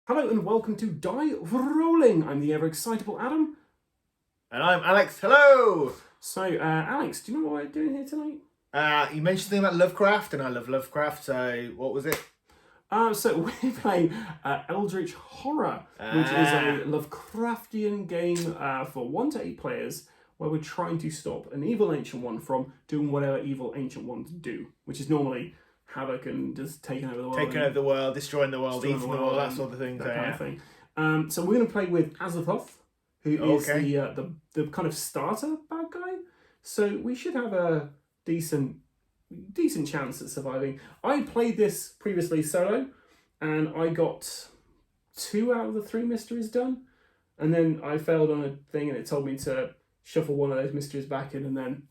Hello and welcome to Die Rollin. I'm the ever-excitable Adam. And I'm Alex. Hello! So, Alex, do you know what we're doing here tonight? You mentioned something about Lovecraft, and I love Lovecraft, so what was it? So we're playing Eldritch Horror, which is a Lovecraftian game for 1 to 8 players, where we're trying to stop an evil Ancient One from doing whatever evil Ancient Ones do, which is normally havoc and just taking over the world. Taking over the world, destroying the world, eating the world, that sort of thing. That kind of thing. So we're going to play with Azathoth, who is the kind of starter bad guy. So we should have a decent chance at surviving. I played this previously solo, and I got 2 out of the 3 mysteries done, and then I failed on a thing, and it told me to shuffle one of those mysteries back in, and then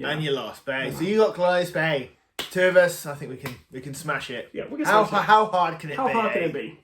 and you lost, babe. So you got close, babe. 2 of us. I think we can smash it. Yeah, we can how smash it. How hard can it be? How hard can it be?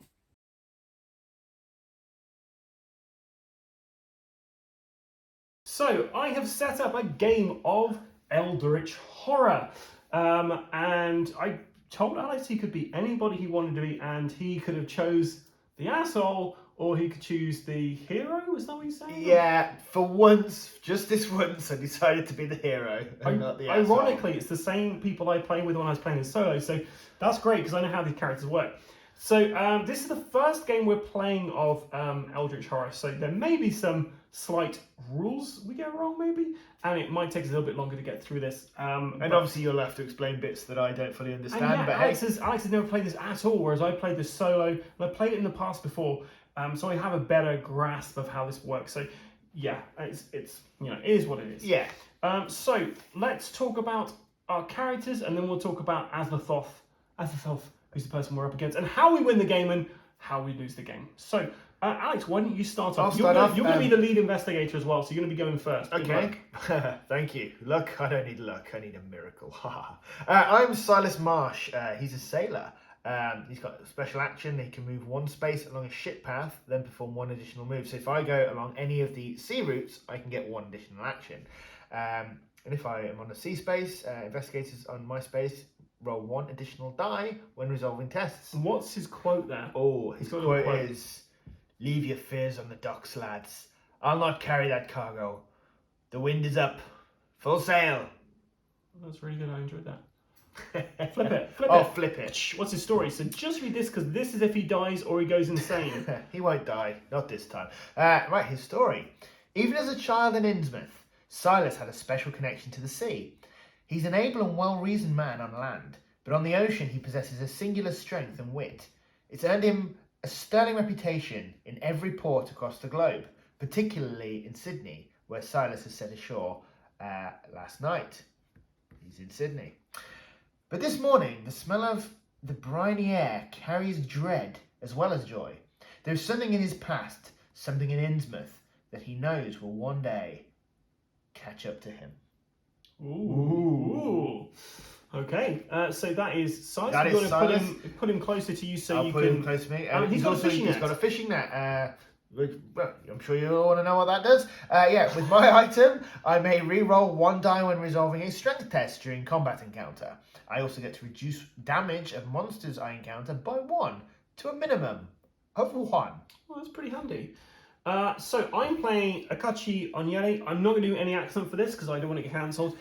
So I have set up a game of Eldritch Horror, and I told Alex he could be anybody he wanted to be, and he could have chose the asshole, or he could choose the hero. Is that what he's saying? Yeah, for once, just this once, I decided to be the hero and not the asshole. Ironically, it's the same people I played with when I was playing in solo, so that's great because I know how these characters work. So this is the first game we're playing of Eldritch Horror, so there may be some slight rules we get wrong, maybe, and it might take us a little bit longer to get through this. And obviously you'll have to explain bits that I don't fully understand. Yeah, but Alex has never played this at all, whereas I played this solo, and I played it in the past before, so I have a better grasp of how this works. So yeah, it's it is what it is. Yeah. So let's talk about our characters, and then we'll talk about Azathoth, who's the person we're up against, and how we win the game and how we lose the game. So, Alex, why don't you start off? You're going to be the lead investigator as well, so you're going to be going first. Okay. Thank you. Luck? I don't need luck. I need a miracle. I'm Silas Marsh. He's a sailor. He's got special action. He can move 1 space along a ship path, then perform 1 additional move. So if I go along any of the sea routes, I can get 1 additional action. And if I am on a sea space, investigators on my space roll 1 additional die when resolving tests. And what's his quote there? Oh, his quote is, "Leave your fears on the docks, lads. I'll not carry that cargo. The wind is up. Full sail." That's really good. I enjoyed that. Flip it. Flip it. What's his story? So just read this, because this is if he dies or he goes insane. He won't die. Not this time. Right, his story. Even as a child in Innsmouth, Silas had a special connection to the sea. He's an able and well-reasoned man on land, but on the ocean he possesses a singular strength and wit. It's earned him a sterling reputation in every port across the globe, particularly in Sydney, where Silas has set ashore last night. He's in Sydney. But this morning, the smell of the briny air carries dread as well as joy. There's something in his past, something in Innsmouth, that he knows will one day catch up to him. Ooh. Okay, so that is Silas. That is Silas. Put him closer to you so I'll you put can. him close to me. He's got a fishing net. He's got a fishing net. Well, I'm sure you all want to know what that does. Yeah, with my item, I may re-roll 1 die when resolving a strength test during combat encounter. I also get to reduce damage of monsters I encounter by 1 to a minimum of 1. Well, that's pretty handy. So I'm playing Akachi Onyere. I'm not going to do any accent for this because I don't want to get cancelled.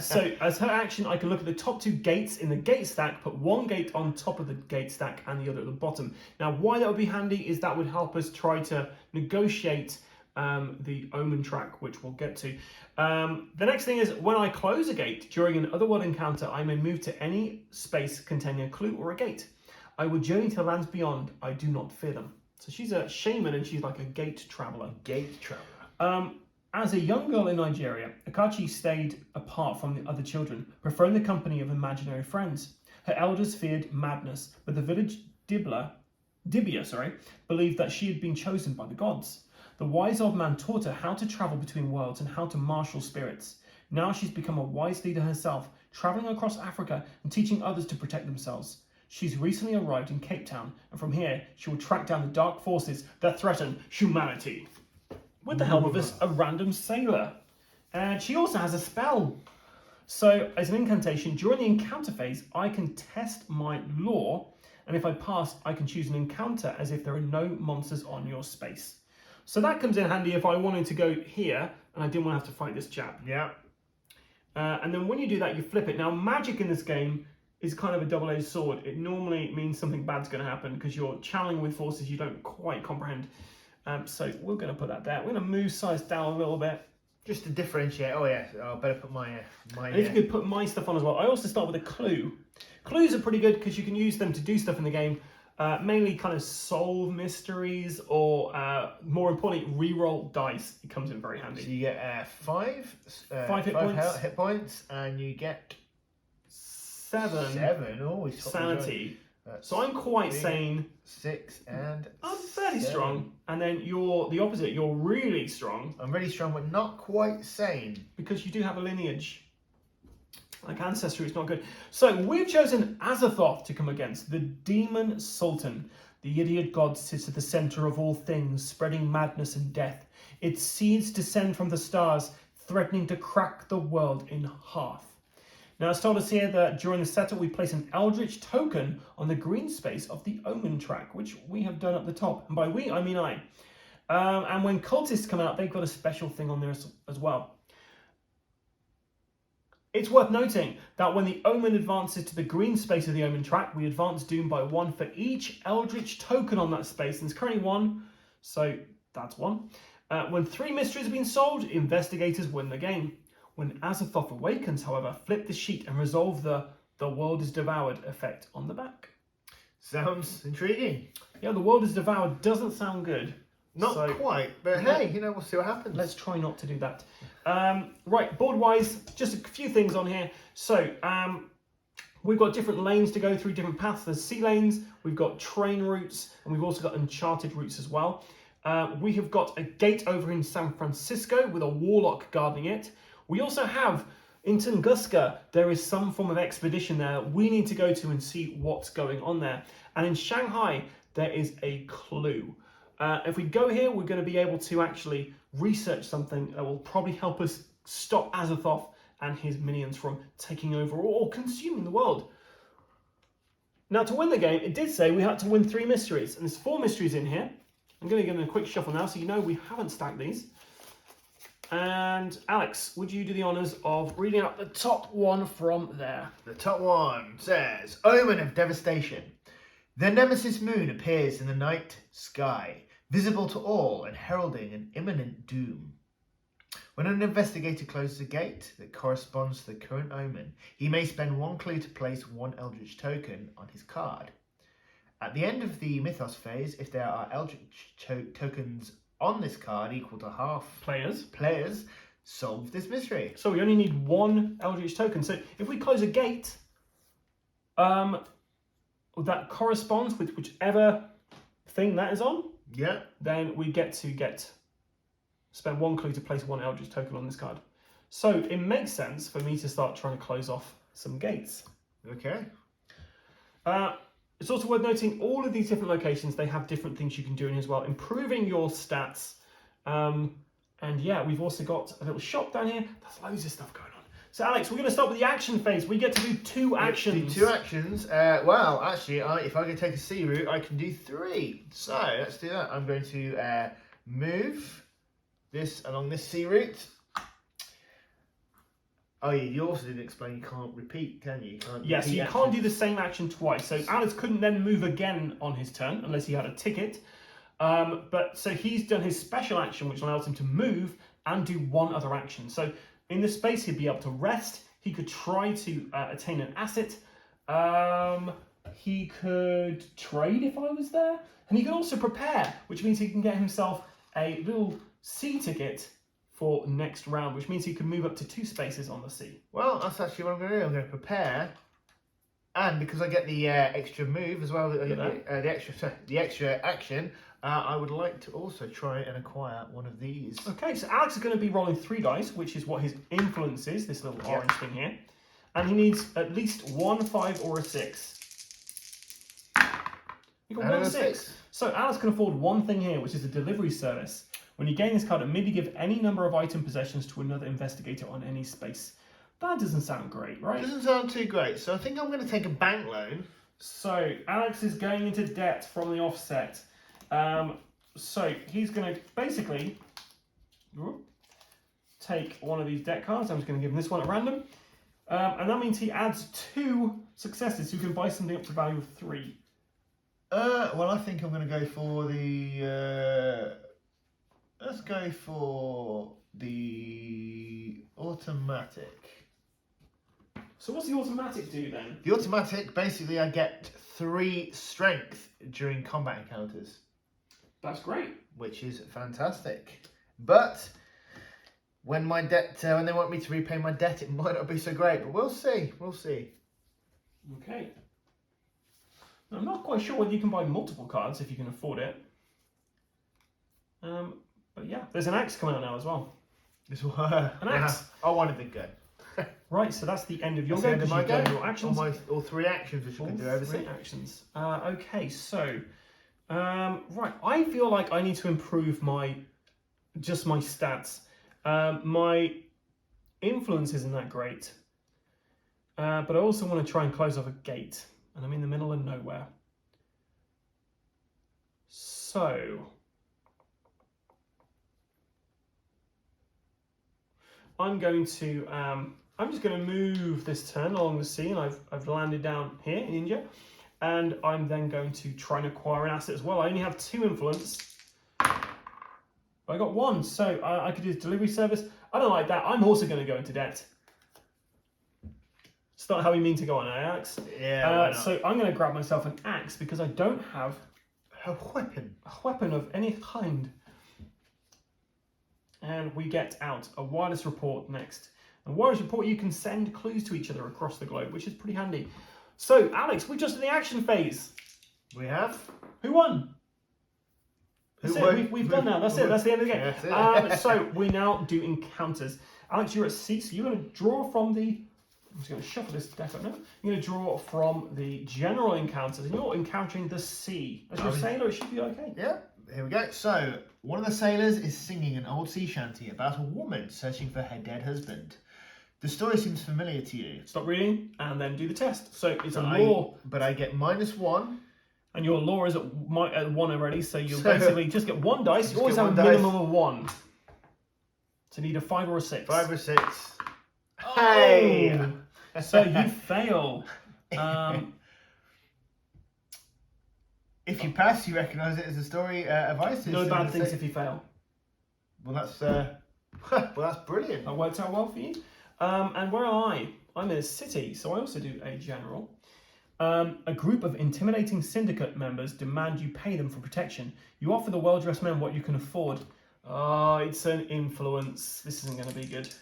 So as her action, I can look at the top 2 gates in the gate stack, put 1 gate on top of the gate stack and the other at the bottom. Now, why that would be handy is that would help us try to negotiate the omen track, which we'll get to. The next thing is, when I close a gate during an otherworld encounter, I may move to any space containing a clue or a gate. I will journey to lands beyond. I do not fear them. So she's a shaman, and she's like a gate traveller. As a young girl in Nigeria, Akachi stayed apart from the other children, preferring the company of imaginary friends. Her elders feared madness, but the village Dibia, believed that she had been chosen by the gods. The wise old man taught her how to travel between worlds and how to marshal spirits. Now she's become a wise leader herself, travelling across Africa and teaching others to protect themselves. She's recently arrived in Cape Town, and from here she will track down the dark forces that threaten humanity, with the help of a random sailor. And she also has a spell. So, as an incantation, during the encounter phase, I can test my lore and if I pass, I can choose an encounter as if there are no monsters on your space. So that comes in handy if I wanted to go here and I didn't want to have to fight this chap. Yeah. And then when you do that, you flip it. Now, magic in this game is kind of a double-edged sword. It normally means something bad's going to happen because you're channeling with forces you don't quite comprehend. So we're going to put that there. We're going to move size down a little bit. Just to differentiate. Oh yeah, I better put my And if you could put my stuff on as well. I also start with a clue. Clues are pretty good because you can use them to do stuff in the game. Mainly kind of solve mysteries or, more importantly, re-roll dice. It comes in very handy. So you get 5 hit points, and you get 7 Oh, sanity. So I'm quite sane. 6 and I'm fairly 7. strong. And then you're the opposite. You're really strong. I'm really strong, but not quite sane. Because you do have a lineage. Like ancestry, it's not good. So we've chosen Azathoth to come against, the demon sultan. The idiot god sits at the center of all things, spreading madness and death. Its seeds descend from the stars, threatening to crack the world in half. Now it's told us here that during the setup we place an Eldritch token on the green space of the Omen track, which we have done at the top. And by we, I mean I. And when cultists come out, they've got a special thing on there as well. It's worth noting that when the Omen advances to the green space of the Omen track, we advance Doom by 1 for each Eldritch token on that space. And it's currently 1, so that's 1. When 3 mysteries have been solved, investigators win the game. When Azathoth awakens, however, flip the sheet and resolve the world is devoured effect on the back. Sounds intriguing. Yeah, the world is devoured doesn't sound good. Not quite, but hey, we'll see what happens. Let's try not to do that. Right, board-wise, just a few things on here. So, we've got different lanes to go through, different paths. There's sea lanes, we've got train routes, and we've also got uncharted routes as well. We have got a gate over in San Francisco with a warlock guarding it. We also have, in Tunguska, there is some form of expedition there we need to go to and see what's going on there. And in Shanghai, there is a clue. If we go here, we're going to be able to actually research something that will probably help us stop Azathoth and his minions from taking over or consuming the world. Now, to win the game, it did say we had to win 3 mysteries, and there's 4 mysteries in here. I'm going to give them a quick shuffle now, so you know we haven't stacked these. And Alex, would you do the honours of reading out the top one from there? The top one says, Omen of Devastation. The Nemesis moon appears in the night sky, visible to all and heralding an imminent doom. When an investigator closes a gate that corresponds to the current omen, he may spend 1 clue to place 1 Eldritch token on his card. At the end of the Mythos phase, if there are Eldritch tokens on this card equal to half players, solve this mystery. So we only need 1 Eldritch token. So if we close a gate, that corresponds with whichever thing that is on. Yeah. Then we get to spend 1 clue to place 1 Eldritch token on this card. So it makes sense for me to start trying to close off some gates. Okay. It's also worth noting all of these different locations, they have different things you can do in as well, improving your stats. And yeah, we've also got a little shop down here. There's loads of stuff going on. So Alex, we're going to start with the action phase. We get to do 2 actions. Do 2 actions. Well, actually, if I go take a sea route, I can do 3. So let's do that. I'm going to move this along this sea route. Oh yeah, you also didn't explain you can't repeat, can you? Yes, you can't do the same action twice. So Alex couldn't then move again on his turn unless he had a ticket. So he's done his special action, which allows him to move and do 1 other action. So in this space, he'd be able to rest. He could try to attain an asset. He could trade if I was there. And he can also prepare, which means he can get himself a little sea ticket for next round, which means he can move up to 2 spaces on the sea. Well, that's actually what I'm going to do. I'm going to prepare, and because I get the extra move as well, the extra action, I would like to also try and acquire 1 of these. Okay, so Alex is going to be rolling 3 dice, which is what his influence is, this little orange thing here. And he needs at least 1, 5, or a 6. You got 1, 6. So Alex can afford 1 thing here, which is a delivery service. When you gain this card, admit to give any number of item possessions to another investigator on any space. That doesn't sound great, right? Doesn't sound too great. So I think I'm going to take a bank loan. So Alex is going into debt from the offset. So he's going to basically take one of these debt cards. I'm just going to give him this one at random. And that means he adds 2 successes. So you can buy something up to the value of 3. Well, I think I'm going to go for the... let's go for the automatic. So what's the automatic do then? The automatic, basically, I get 3 strength during combat encounters. That's great. Which is fantastic. But when my debt, when they want me to repay my debt, it might not be so great. But we'll see. We'll see. Okay. I'm not quite sure whether you can buy multiple cards if you can afford it. But yeah, there's an axe coming out now as well. This one. An axe. I wanted to go. Right, so that's the end of your That's go the end of because my you've go. done your actions. Almost all 3 actions which you can do over 3 see. actions. Okay, so right, I feel like I need to improve my stats. My influence isn't that great, but I also want to try and close off a gate, and I'm in the middle of nowhere. So I'm just going to move this turn along the sea, and I've landed down here in India, and I'm then going to try and acquire an asset as well. I only have 2 influence, but I got 1, so I could do delivery service. I don't like that. I'm also going to go into debt. It's not how we mean to go on, Alex. Yeah, why not? So I'm going to grab myself an axe because I don't have a weapon. A weapon of any kind. And we get out a wireless report next. And wireless report, you can send clues to each other across the globe, which is pretty handy. So, Alex, we're just in the action phase. We have. Who won? That's it. We've done now. That's it. That's the end of the game. Yeah, so we now do encounters. Alex, you're at C, so you're going to draw from the... I'm just going to shuffle this deck up now. You're going to draw from the general encounters, and you're encountering the sea. As your sailor, it should be okay. Yeah, here we go. So, one of the sailors is singing an old sea shanty about a woman searching for her dead husband. The story seems familiar to you. Stop reading and then do the test. So it's a law. But I get -1. And your law is at 1 already, so you'll basically just get 1 dice. You always have a minimum of 1. So you need a 5 or a 6. 5 or 6. Oh! Hey! So you fail. If you pass, you recognise it as a story of Isis. No bad things if you fail. Well, that's brilliant. That worked out well for you. And where am I? I'm in a city, so I also do a general. A group of intimidating syndicate members demand you pay them for protection. You offer the well-dressed men what you can afford. Oh, it's an influence. This isn't going to be good.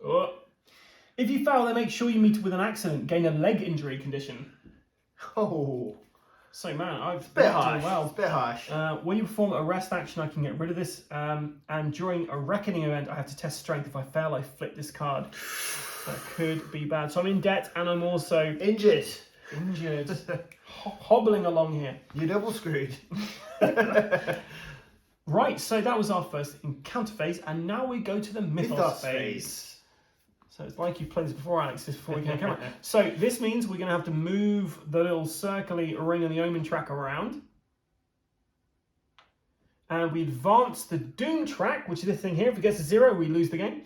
Oh. If you fail, they make sure you meet with an accident, gain a leg injury condition. Oh. So, man, I've bit done harsh. well. It's a bit harsh. When you perform a rest action, I can get rid of this. And during a reckoning event, I have to test strength. If I fail, I flip this card. That could be bad. So I'm in debt, and I'm also injured. Hobbling along here. You're double screwed. Right, so that was our first encounter phase, and now we go to the mythos phase. So it's like you've played this before, Alex, just before we came on camera. So this means we're going to have to move the little circly ring and the omen track around. And we advance the doom track, which is this thing here. If it gets to 0, we lose the game.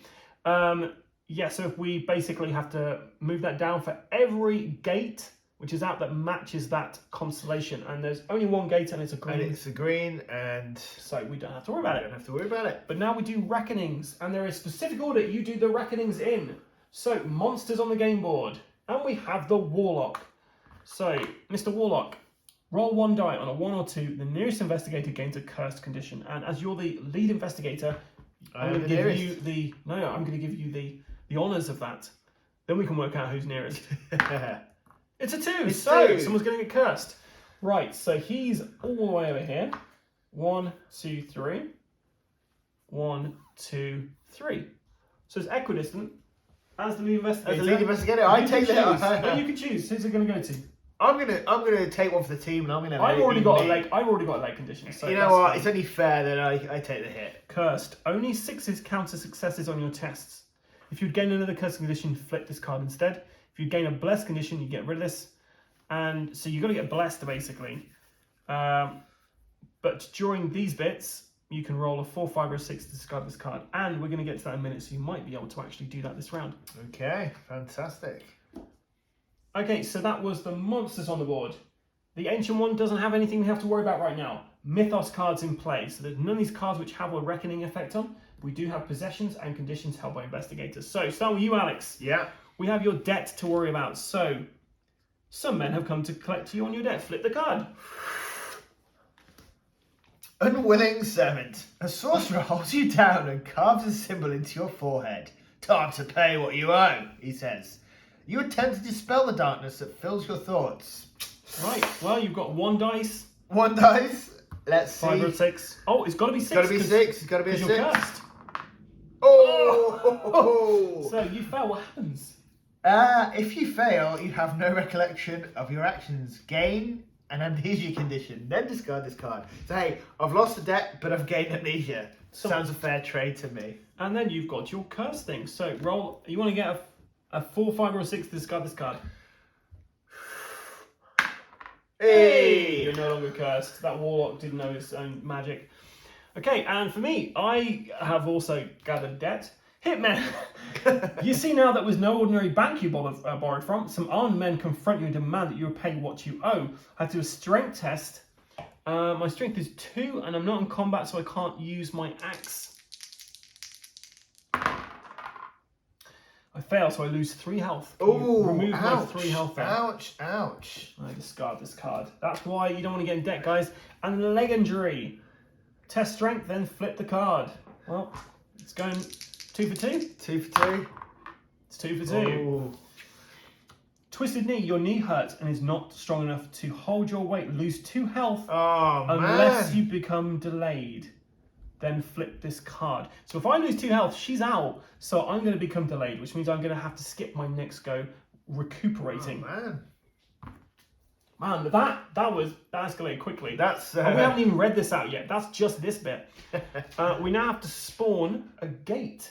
Yeah, so if we basically have to move that down for every gate, which is out that matches that constellation. And there's only 1 gate, and it's a green. And it's a green, and... So we don't have to worry about it. Don't have to worry about it. But now we do reckonings, and there is a specific order you do the reckonings in. So, monsters on the game board. And we have the Warlock. So, Mr. Warlock, roll 1 die on a 1 or 2. The nearest investigator gains a cursed condition. And as you're the lead investigator, I'm going to give you the... No, I'm going to give you the honours of that. Then we can work out who's nearest. It's a 2, it's so 2. Someone's going to get cursed. Right, so he's all the way over here. 1, 2, 3. 1, 2, 3. So it's equidistant. As the lead investigator. As the lead investigator, I take that. No, you can choose. Who's it going to go to? I'm gonna take one for the team, and I'm gonna. I've already got a leg condition. So you know what? Fine. It's only fair that I take the hit. Cursed. Only 6s counter successes on your tests. If you'd gain another cursed condition, flip this card instead. If you gain a blessed condition, you get rid of this. And so you've got to get blessed, basically. But during these bits, you can roll a 4, 5, or 6 to discard this card. And we're going to get to that in a minute, so you might be able to actually do that this round. Okay, fantastic. Okay, so that was the monsters on the board. The Ancient One doesn't have anything we have to worry about right now. Mythos cards in play, so there's none of these cards which have a reckoning effect on. We do have possessions and conditions held by investigators. So, start with you, Alex. Yeah. We have your debt to worry about. So, some men have come to collect you on your debt. Flip the card. Unwilling servant. A sorcerer holds you down and carves a symbol into your forehead. Time to pay what you owe, he says. You attempt to dispel the darkness that fills your thoughts. Right, well, you've got 1 dice. 1 dice. Let's see. 5 or 6. Oh, it's got to be 6. It's got to be 6. It's got to be a 6. You're cursed. Oh! So you fail. What happens? If you fail, you have no recollection of your actions. Gain an amnesia condition. Then discard this card. So hey, I've lost the debt, but I've gained amnesia. Sounds a fair trade to me. And then you've got your curse thing. So roll. You want to get a 4, 5, or a 6 to discard this card. Hey! You're no longer cursed. That warlock didn't know his own magic. Okay, and for me, I have also gathered debt. Hitmen! You see now that was no ordinary bank you borrowed from. Some armed men confront you and demand that you repay what you owe. I have to do a strength test. My strength is 2, and I'm not in combat, so I can't use my axe. I fail, so I lose 3 health. Oh, remove my ouch, 3 health there. ouch, ouch. I discard this card. That's why you don't want to get in debt, guys. And the leg injury. Test strength, then flip the card. Well, it's going 2 for 2. 2 for 2. It's 2 for 2. Oh. Twisted knee. Your knee hurts and is not strong enough to hold your weight. Lose 2 health Oh, unless man. you become delayed. Then flip this card. So if I lose 2 health, she's out. So I'm going to become delayed, which means I'm going to have to skip my next go recuperating. Oh, man. Man, that escalated quickly. That's And we haven't even read this out yet. That's just this bit. We now have to spawn a gate.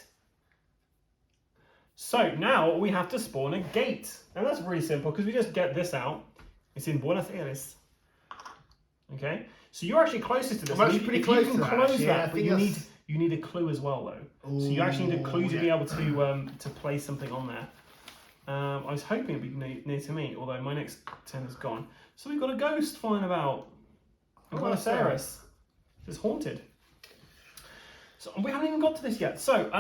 So now we have to spawn a gate. And that's really simple because we just get this out. It's in Buenos Aires. Okay? So you're actually closest to this. I'm actually pretty If close you to can that, close actually. that, Yeah, I but think you need a clue as well, though. So you actually need a clue to be able to place something on there. I was hoping it'd be near to me, although my next 10 is gone. So we've got a ghost flying about in Buenos Aires. It's haunted. So we haven't even got to this yet. So,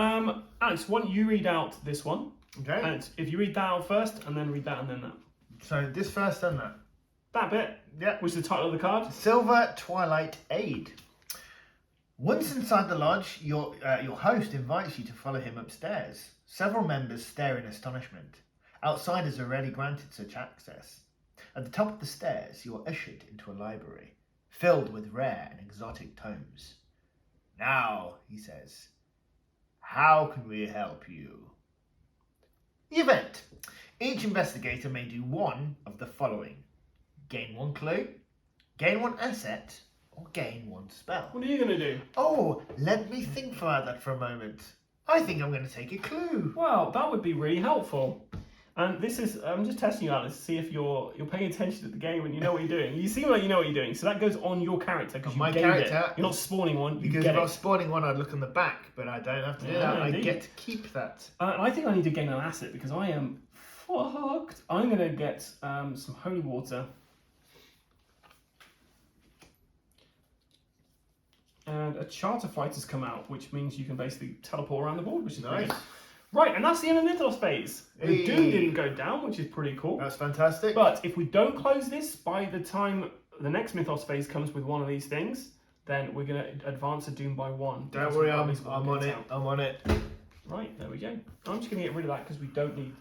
Alex, why don't you read out this one? Okay. And if you read that out first, and then read that, and then that. So this first, then that. That bit, Yeah. which is the title of the card. Silver Twilight Aid. Once inside the lodge, your host invites you to follow him upstairs. Several members stare in astonishment. Outsiders are rarely granted such access. At the top of the stairs, you are ushered into a library, filled with rare and exotic tomes. Now, he says, how can we help you? The event. Each investigator may do one of the following. Gain 1 clue, gain 1 asset, or gain 1 spell. What are you going to do? Oh, let me think about that for a moment. I think I'm going to take a clue. Well, that would be really helpful. And this is, I'm just testing you out to see if you're paying attention to the game and you know what you're doing. You seem like you know what you're doing, so that goes on your character because you My gained character, it. You're not spawning one, you Because get if I it. was spawning one, I'd look on the back, but I don't have to do that. I indeed. get to keep that. I think I need to gain an asset because I am fucked. I'm going to get some holy water. And a charter fighter's come out, which means you can basically teleport around the board, which is Nice. great. Right, and that's the end of Mythos phase. The Hey. Doom didn't go down, which is pretty cool. That's fantastic. But if we don't close this by the time the next Mythos phase comes with one of these things, then we're going to advance a Doom by 1. Don't worry, I'm Because on we'll it. get out. I'm on it. Right, there we go. I'm just going to get rid of that because we don't need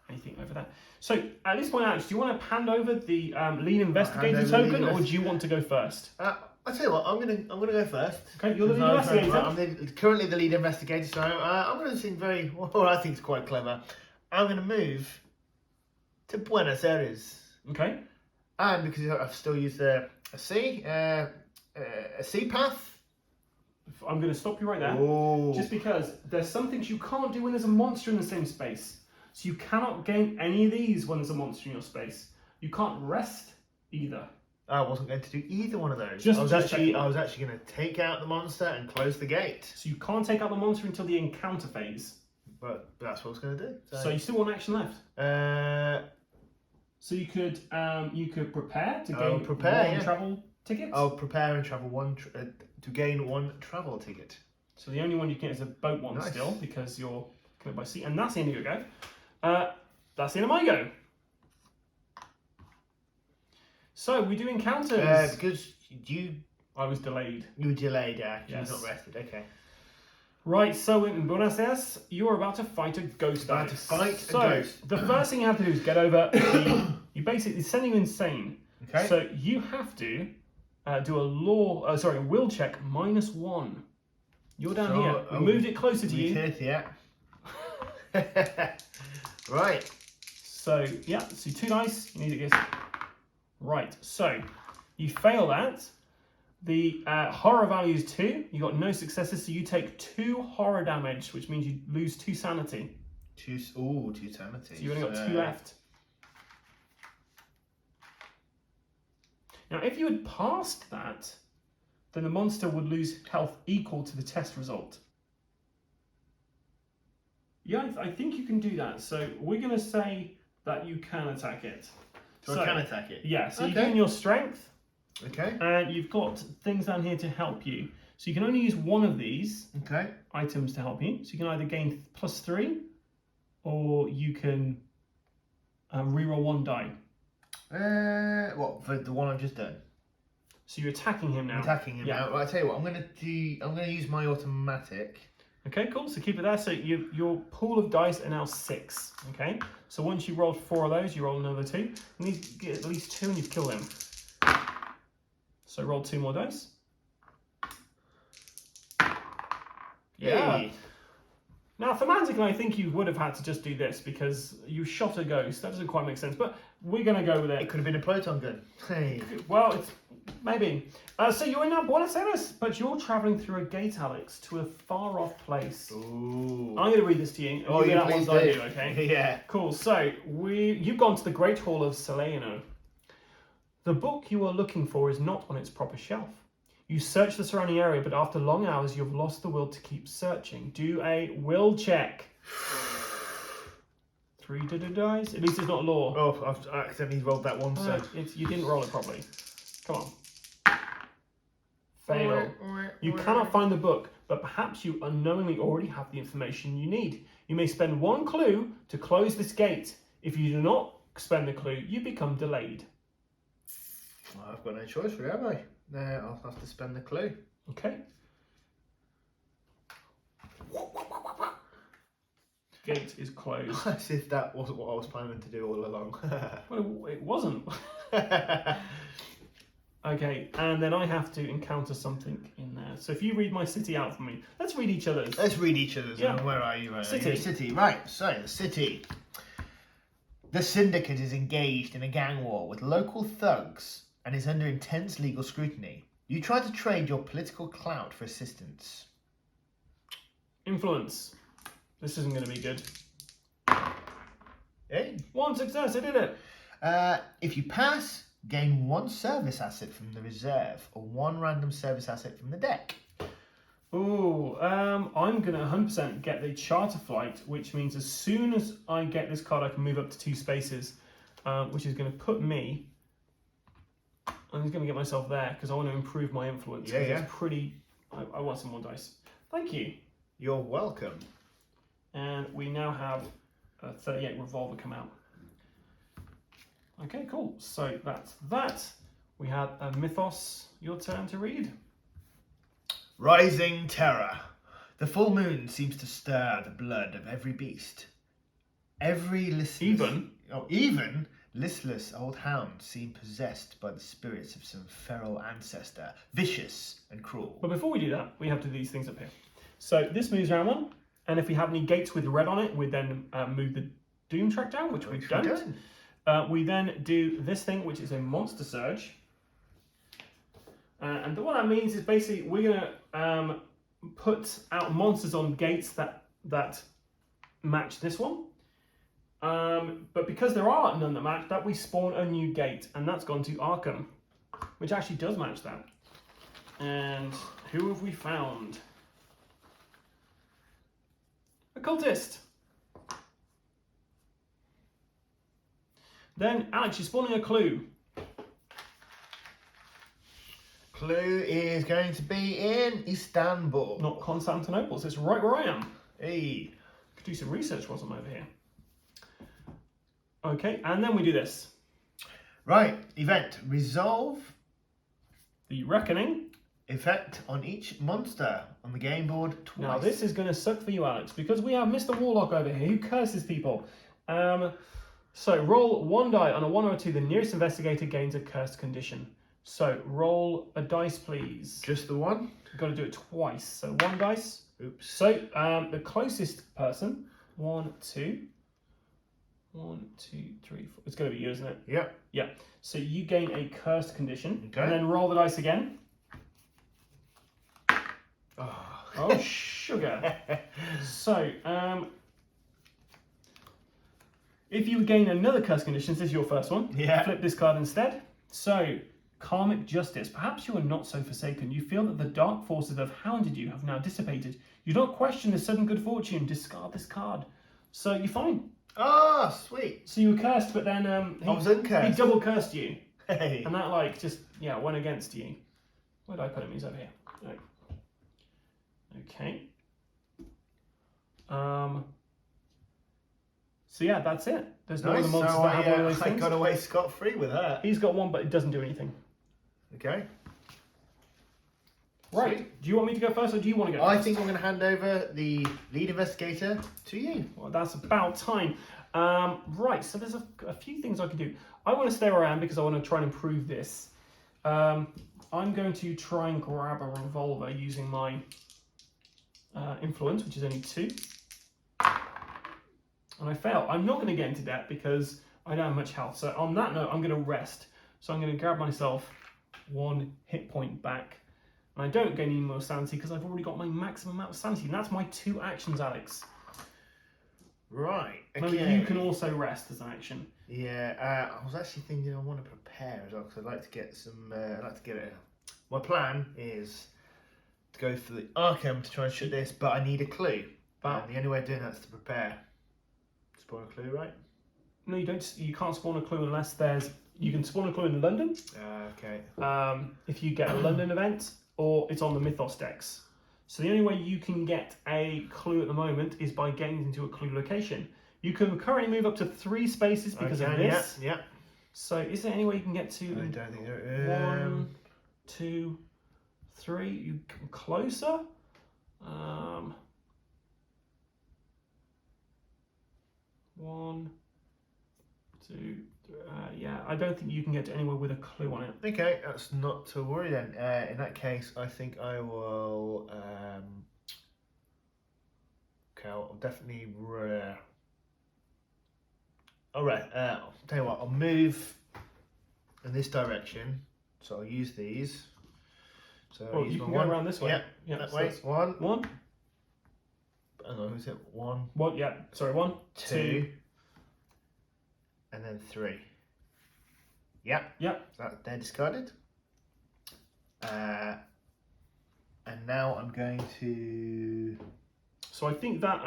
anything over there. So at this point, Alex, do you want to hand over the lead investigator over the lead token, or do you want to go first? I'll tell you what, I'm gonna go first. Okay, you're the lead Because investigator. I'm currently the lead investigator, so I'm going to think what I think is quite clever. I'm going to move to Buenos Aires. Okay. And because I've still used a sea path. I'm going to stop you right there. Oh. Just because there's some things you can't do when there's a monster in the same space. So you cannot gain any of these when there's a monster in your space. You can't rest either. I wasn't going to do either one of those. Just I was check. actually going to take out the monster and close the gate. So you can't take out the monster until the encounter phase. But that's what I was going to do. So you still want action left. So you could prepare to gain one travel ticket. I'll prepare and travel to gain 1 travel ticket. So the only one you can get is a boat one still, because you're coming by sea. And that's the end of your go. That's the end of my go. So we do encounters. Because I was delayed. You were delayed, yeah. Yes. You were not rested, okay. Right, so in Buenos Aires, you're about to fight a ghost. About to fight a ghost. The first thing you have to do is get over you basically send you insane. Okay. So you have to do a will check -1. You're down here. We moved it closer to you. Yeah. Right. So yeah, so 2 dice. You need to get right. So you fail that. The horror value is 2. You got no successes, so you take 2 horror damage, which means you lose 2 sanity. 2 sanity. So you've only got 2 left. Now, if you had passed that, then the monster would lose health equal to the test result. Yeah, I think you can do that. So we're going to say that you can attack it. So I can attack it? Yeah, so you're doing your strength. Okay. And you've got things down here to help you. So you can only use one of these items to help you. So you can either gain +3, or you can reroll 1 die. What, for the one I've just done? So you're attacking him now. I'm attacking him now. Right, I tell you what, I'm gonna use my automatic. Okay, cool. So keep it there. So your pool of dice are now 6. Okay. So once you rolled 4 of those, you roll another 2. You need to get at least 2, and you've killed him. So roll 2 more dice. Yeah. Yay. Now, thematically, I think you would have had to just do this because you shot a ghost. That doesn't quite make sense, but we're going to go with it. It could have been a proton gun. Hey. Well, it's maybe. So you're in now Buenos Aires, but you're travelling through a gate, Alex, to a far-off place. Ooh. I'm going to read this to you. Oh, you please do. I do, okay? Yeah. Cool. So you've gone to the Great Hall of Salerno. The book you are looking for is not on its proper shelf. You search the surrounding area, but after long hours, you've lost the will to keep searching. Do a will check. 3 dice. At least it's not law. Oh, I've accidentally rolled that one, so... You didn't roll it properly. Come on. Fail. You cannot find the book, but perhaps you unknowingly already have the information you need. You may spend 1 clue to close this gate. If you do not spend the clue, you become delayed. Well, I've got no choice, really, have I? No, I'll have to spend the clue. Okay. Gate is closed. As if that wasn't what I was planning to do all along. Well, it wasn't. Okay, and then I have to encounter something in there. So if you read my city out for me, let's read each other's. Let's read each other's. Yeah. Where are you? City. City. Right, so the city. The syndicate is engaged in a gang war with local thugs and is under intense legal scrutiny. You try to trade your political clout for assistance. Influence. This isn't going to be good. Hey. 1 success, I did it. If you pass, gain 1 service asset from the reserve or 1 random service asset from the deck. Ooh, I'm going to 100% get the charter flight, which means as soon as I get this card, I can move up to 2 spaces, which is going to put me... I'm just going to get myself there because I want to improve my influence. Yeah. It's pretty... I want some more dice. Thank you. You're welcome. And we now have a 38 revolver come out. Okay, cool. So that's that. We had a mythos. Your turn to read. Rising terror. The full moon seems to stir the blood of every beast. Every listless... Even listless old hounds seem possessed by the spirits of some feral ancestor, vicious and cruel. But before we do that, we have to do these things up here. So this moves around 1, and if we have any gates with red on it, we then move the doom track down, which we don't. We then do this thing, which is a monster surge. And what that means is basically we're going to put out monsters on gates that match this one. But because there are none that match, that we spawn a new gate, and that's gone to Arkham, which actually does match that. And who have we found? Occultist. Then, Alex, you're spawning a clue. Clue is going to be in Istanbul. Not Constantinople, so it's right where I am. Hey. Could do some research whilst I'm over here. Okay, and then we do this. Right, event. Resolve The Reckoning. effect on each monster on the game board twice. Now, this is going to suck for you, Alex, because we have Mr. Warlock over here who curses people. So, roll 1 die. On a 1 or a 2, the nearest investigator gains a cursed condition. So, roll a dice, please. Just the one? You've got to do it twice. So, 1 dice. Oops. So, the closest person, 1, 2. 1, 2, 3, 4. It's going to be you, isn't it? Yep. Yeah. So, you gain a cursed condition. Okay. And then roll the dice again. Oh, sugar. So, if you gain another curse condition, this is your first one. Yeah. Flip this card instead. So, Karmic Justice. Perhaps you are not so forsaken. You feel that the dark forces that have hounded you have now dissipated. You do not question the sudden good fortune. Discard this card. So, you're fine. Ah, sweet. So, you were cursed, but then I was uncursed. he double cursed you. Hey. And that, like, just, yeah, went against you. Where did I put him? He's over here. Right. Okay. So yeah, that's it. There's no Nice. other monsters So that have one of those I things. got away scot-free with that. He's got one, but it doesn't do anything. Okay. Right. Sweet. Do you want me to go first, or do you want to go I first? think I'm going to hand over the lead investigator to you. Well, that's about time. Right. So there's a few things I can do. I want to stay around because I want to try and improve this. I'm going to try and grab a revolver using my influence, which is only 2. And I fail. I'm not going to get into debt because I don't have much health. So on that note, I'm going to rest. So I'm going to grab myself 1 hit point back. And I don't gain any more sanity because I've already got my maximum amount of sanity. And that's my 2 actions, Alex. Right. Remember, Okay. you can also rest as an action. Yeah. I was actually thinking I want to prepare as well because I'd like to get some. I'd like to get it. My plan is to go for the Arkham to try and shoot this, but I need a clue. And the only way of doing that is to prepare. Spawn a clue, right? No, you don't. You can't spawn a clue unless there's. You can spawn a clue in London. Okay. If you get a London event, or it's on the Mythos decks. So the only way you can get a clue at the moment is by getting into a clue location. You can currently move up to 3 spaces because of this. Yeah. So is there any way you can get to? I don't think there. 1, 2, 3. You come closer. 1, 2, 3. Yeah, I don't think you can get to anywhere with a clue on it. Okay, that's not to worry then. In that case, I think I will. Okay, I'll definitely. Alright, I'll tell you what, I'll move in this direction. So I'll use these. So I'll use you my can one. go around this way. Yeah, that so way. that's 1. 1. Hang on, who's it? 1, 1. Yeah, sorry. 1, 2, and then 3. Yep. Yep. So they're discarded. And now I'm going to. So I think that's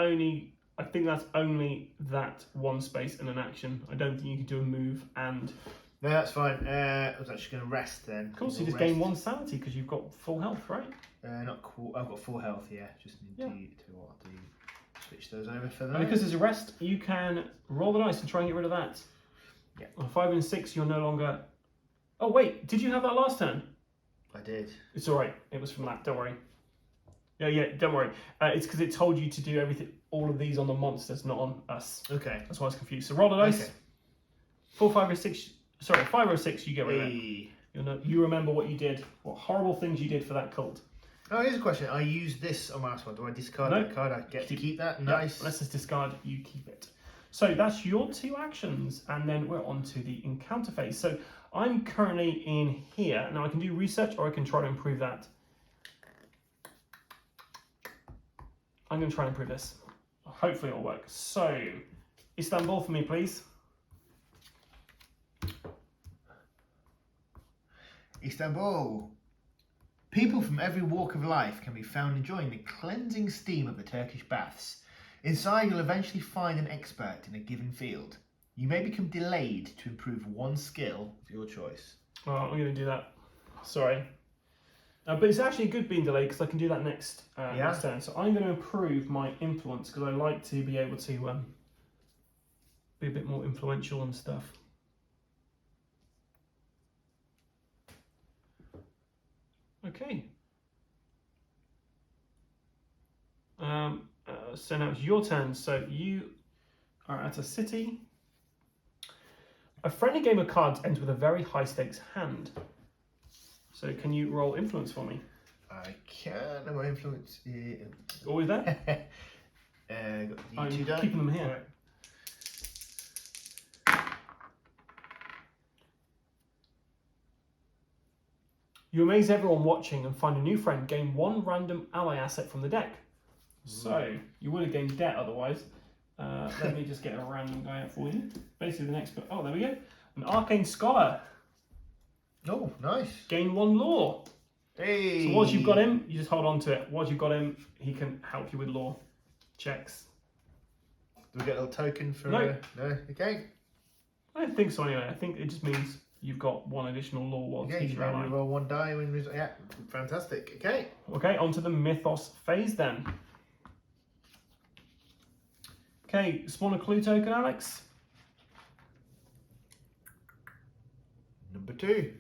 only that 1 space and an action. I don't think you can do a move and. No, that's fine. I was actually going to rest then. Of course, you We'll just rest. gain 1 sanity because you've got full health, right? Not cool. I've got full health. Yeah, just need to what I'll do. Switch those over for that. And because there's a rest, you can roll the dice and try and get rid of that. Yeah. On 5 and 6, you're no longer. Oh wait, did you have that last turn? I did. It's all right. It was from that. Don't worry. Yeah. Don't worry. It's because it told you to do everything, all of these on the monsters, not on us. Okay. That's why I was confused. So roll the dice. Okay. 4, 5, or 6. Sorry, 5 or 6. You get rid of it. Hey. You remember what you did, what horrible things you did for that cult. Oh, here's a question. I use this on my last one. Do I discard No. that card? I get to keep that. Yep, Nice. let's just discard. You keep it. So that's your 2 actions, and then we're on to the encounter phase. So I'm currently in here. Now I can do research, or I can try to improve that. I'm going to try and improve this. Hopefully it'll work. So Istanbul for me, please. Istanbul. People from every walk of life can be found enjoying the cleansing steam of the Turkish baths. Inside, you'll eventually find an expert in a given field. You may become delayed to improve one skill of your choice. Oh, I'm going to do that. Sorry. But it's actually good being delayed because I can do that next turn. So I'm going to improve my influence because I like to be able to be a bit more influential and stuff. Okay. So now it's your turn. So you are at a city. A friendly game of cards ends with a very high stakes hand. So can you roll influence for me? I can. And my influence is... Always there? I'm keeping them here. Right. You amaze everyone watching and find a new friend. Gain one random ally asset from the deck. So, you would have gained debt otherwise. Let me just get a random guy out for you. Basically the next... Oh, there we go. An arcane scholar. Oh, nice. Gain one law. Hey. So once you've got him, you just hold on to it. Once you've got him, he can help you with law checks. Do we get a little token for... No. No? Okay. I don't think so anyway. I think it just means you've got one additional law once Okay, each you ally. roll one die. Yeah, fantastic. Okay. Okay, on to the mythos phase then. Okay, spawn a clue token, Alex. Number 2.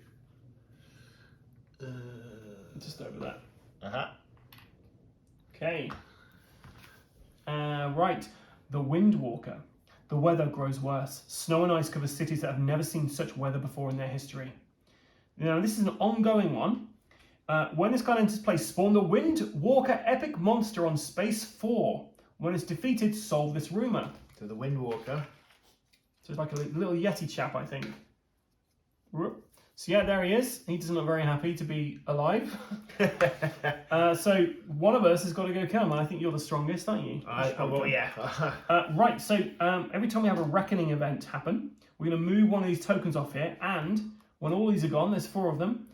Just over there. Uh-huh. Okay. Right. The Windwalker. The weather grows worse. Snow and ice cover cities that have never seen such weather before in their history. Now, this is an ongoing one. When this card enters play, spawn the Windwalker epic monster on space 4. When it's defeated, solve this rumour. So the Windwalker. So it's like a little Yeti chap, I think. So yeah, there he is. He doesn't look very happy to be alive. So one of us has got to go kill him, and I think you're the strongest, aren't you? Well, yeah. Right, so every time we have a reckoning event happen, we're going to move one of these tokens off here, and when all these are gone, there's 4 of them,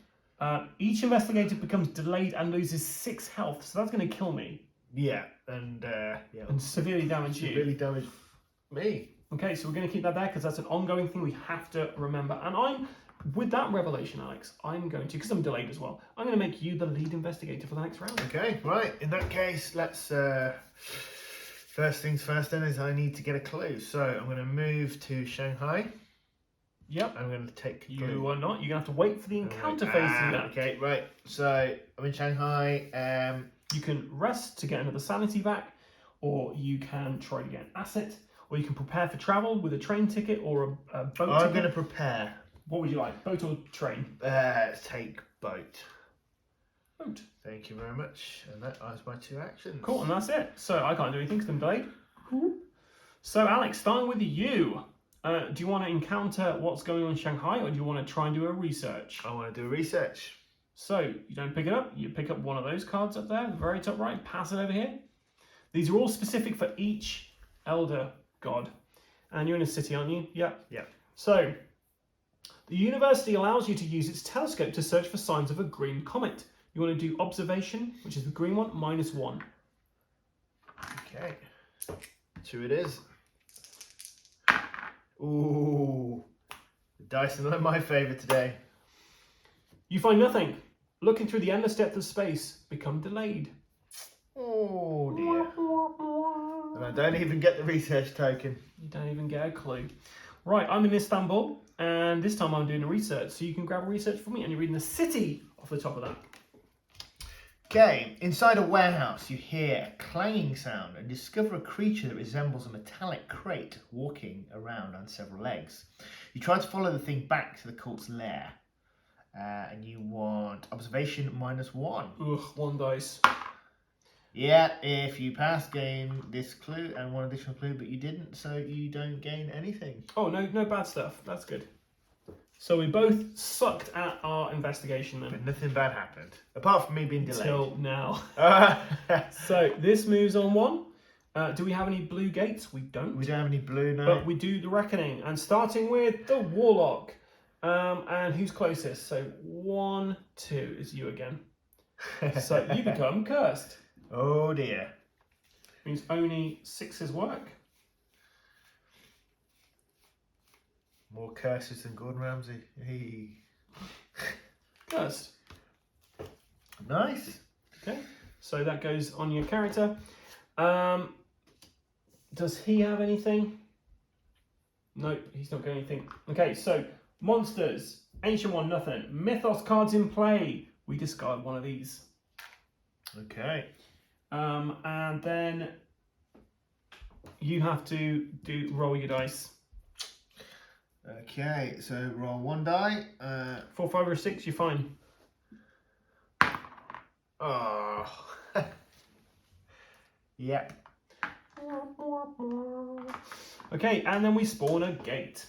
each investigator becomes delayed and loses 6 health, so that's going to kill me. Yeah, and severely damage you. Severely damage me. Okay, so we're going to keep that there because that's an ongoing thing we have to remember. And with that revelation, Alex, I'm going to, because I'm delayed as well, I'm going to make you the lead investigator for the next round. Okay, right. In that case, let's... first things first then is I need to get a clue. So I'm going to move to Shanghai. Yep. I'm going to take a clue. You are not. You're going to have to wait for the encounter phase to do that. Okay, right. So I'm in Shanghai. You can rest to get another sanity back, or you can try to get an asset, or you can prepare for travel with a train ticket or a boat ticket. I'm going to prepare. What would you like, boat or train? Take boat. Boat. Thank you very much. And that was my 2 actions. Cool, and that's it. So I can't do anything because I'm delayed. So Alex, starting with you. Do you want to encounter what's going on in Shanghai, or do you want to try and do a research? I want to do a research. So you don't pick it up. You pick up one of those cards up there, the very top right, pass it over here. These are all specific for each elder god. And you're in a city, aren't you? Yep. Yep. So the university allows you to use its telescope to search for signs of a green comet. You want to do observation, which is the green one, -1. Okay. 2 it is. Ooh. The dice are not in my favour today. You find nothing. Looking through the endless depth of space, become delayed. Oh dear. And I don't even get the research token. You don't even get a clue. Right, I'm in Istanbul, and this time I'm doing a research, so you can grab a research for me, and you're reading the city off the top of that. Okay, inside a warehouse you hear a clanging sound and discover a creature that resembles a metallic crate walking around on several legs. You try to follow the thing back to the cult's lair, and you want observation -1. Ugh, 1 dice. Yeah, if you pass, gain this clue and 1 additional clue, but you didn't, so you don't gain anything. Oh, no bad stuff. That's good. So we both sucked at our investigation then. But nothing bad happened, apart from me being delayed. Until now. So this moves on 1. Do we have any blue gates? We don't. We don't have any blue, no. But we do the reckoning. And starting with the warlock. And who's closest? So 1, 2 is you again. So you become cursed. Oh dear. Means only 6's work. More curses than Gordon Ramsay. Hey. Cursed. Nice. Okay. So that goes on your character. Does he have anything? Nope, he's not got anything. Okay, so monsters. Ancient one, nothing. Mythos cards in play. We discard one of these. Okay. And then you have to roll your dice. Okay, so roll 1 die. 4, 5, or 6, you're fine. Oh. Yep. Okay, and then we spawn a gate.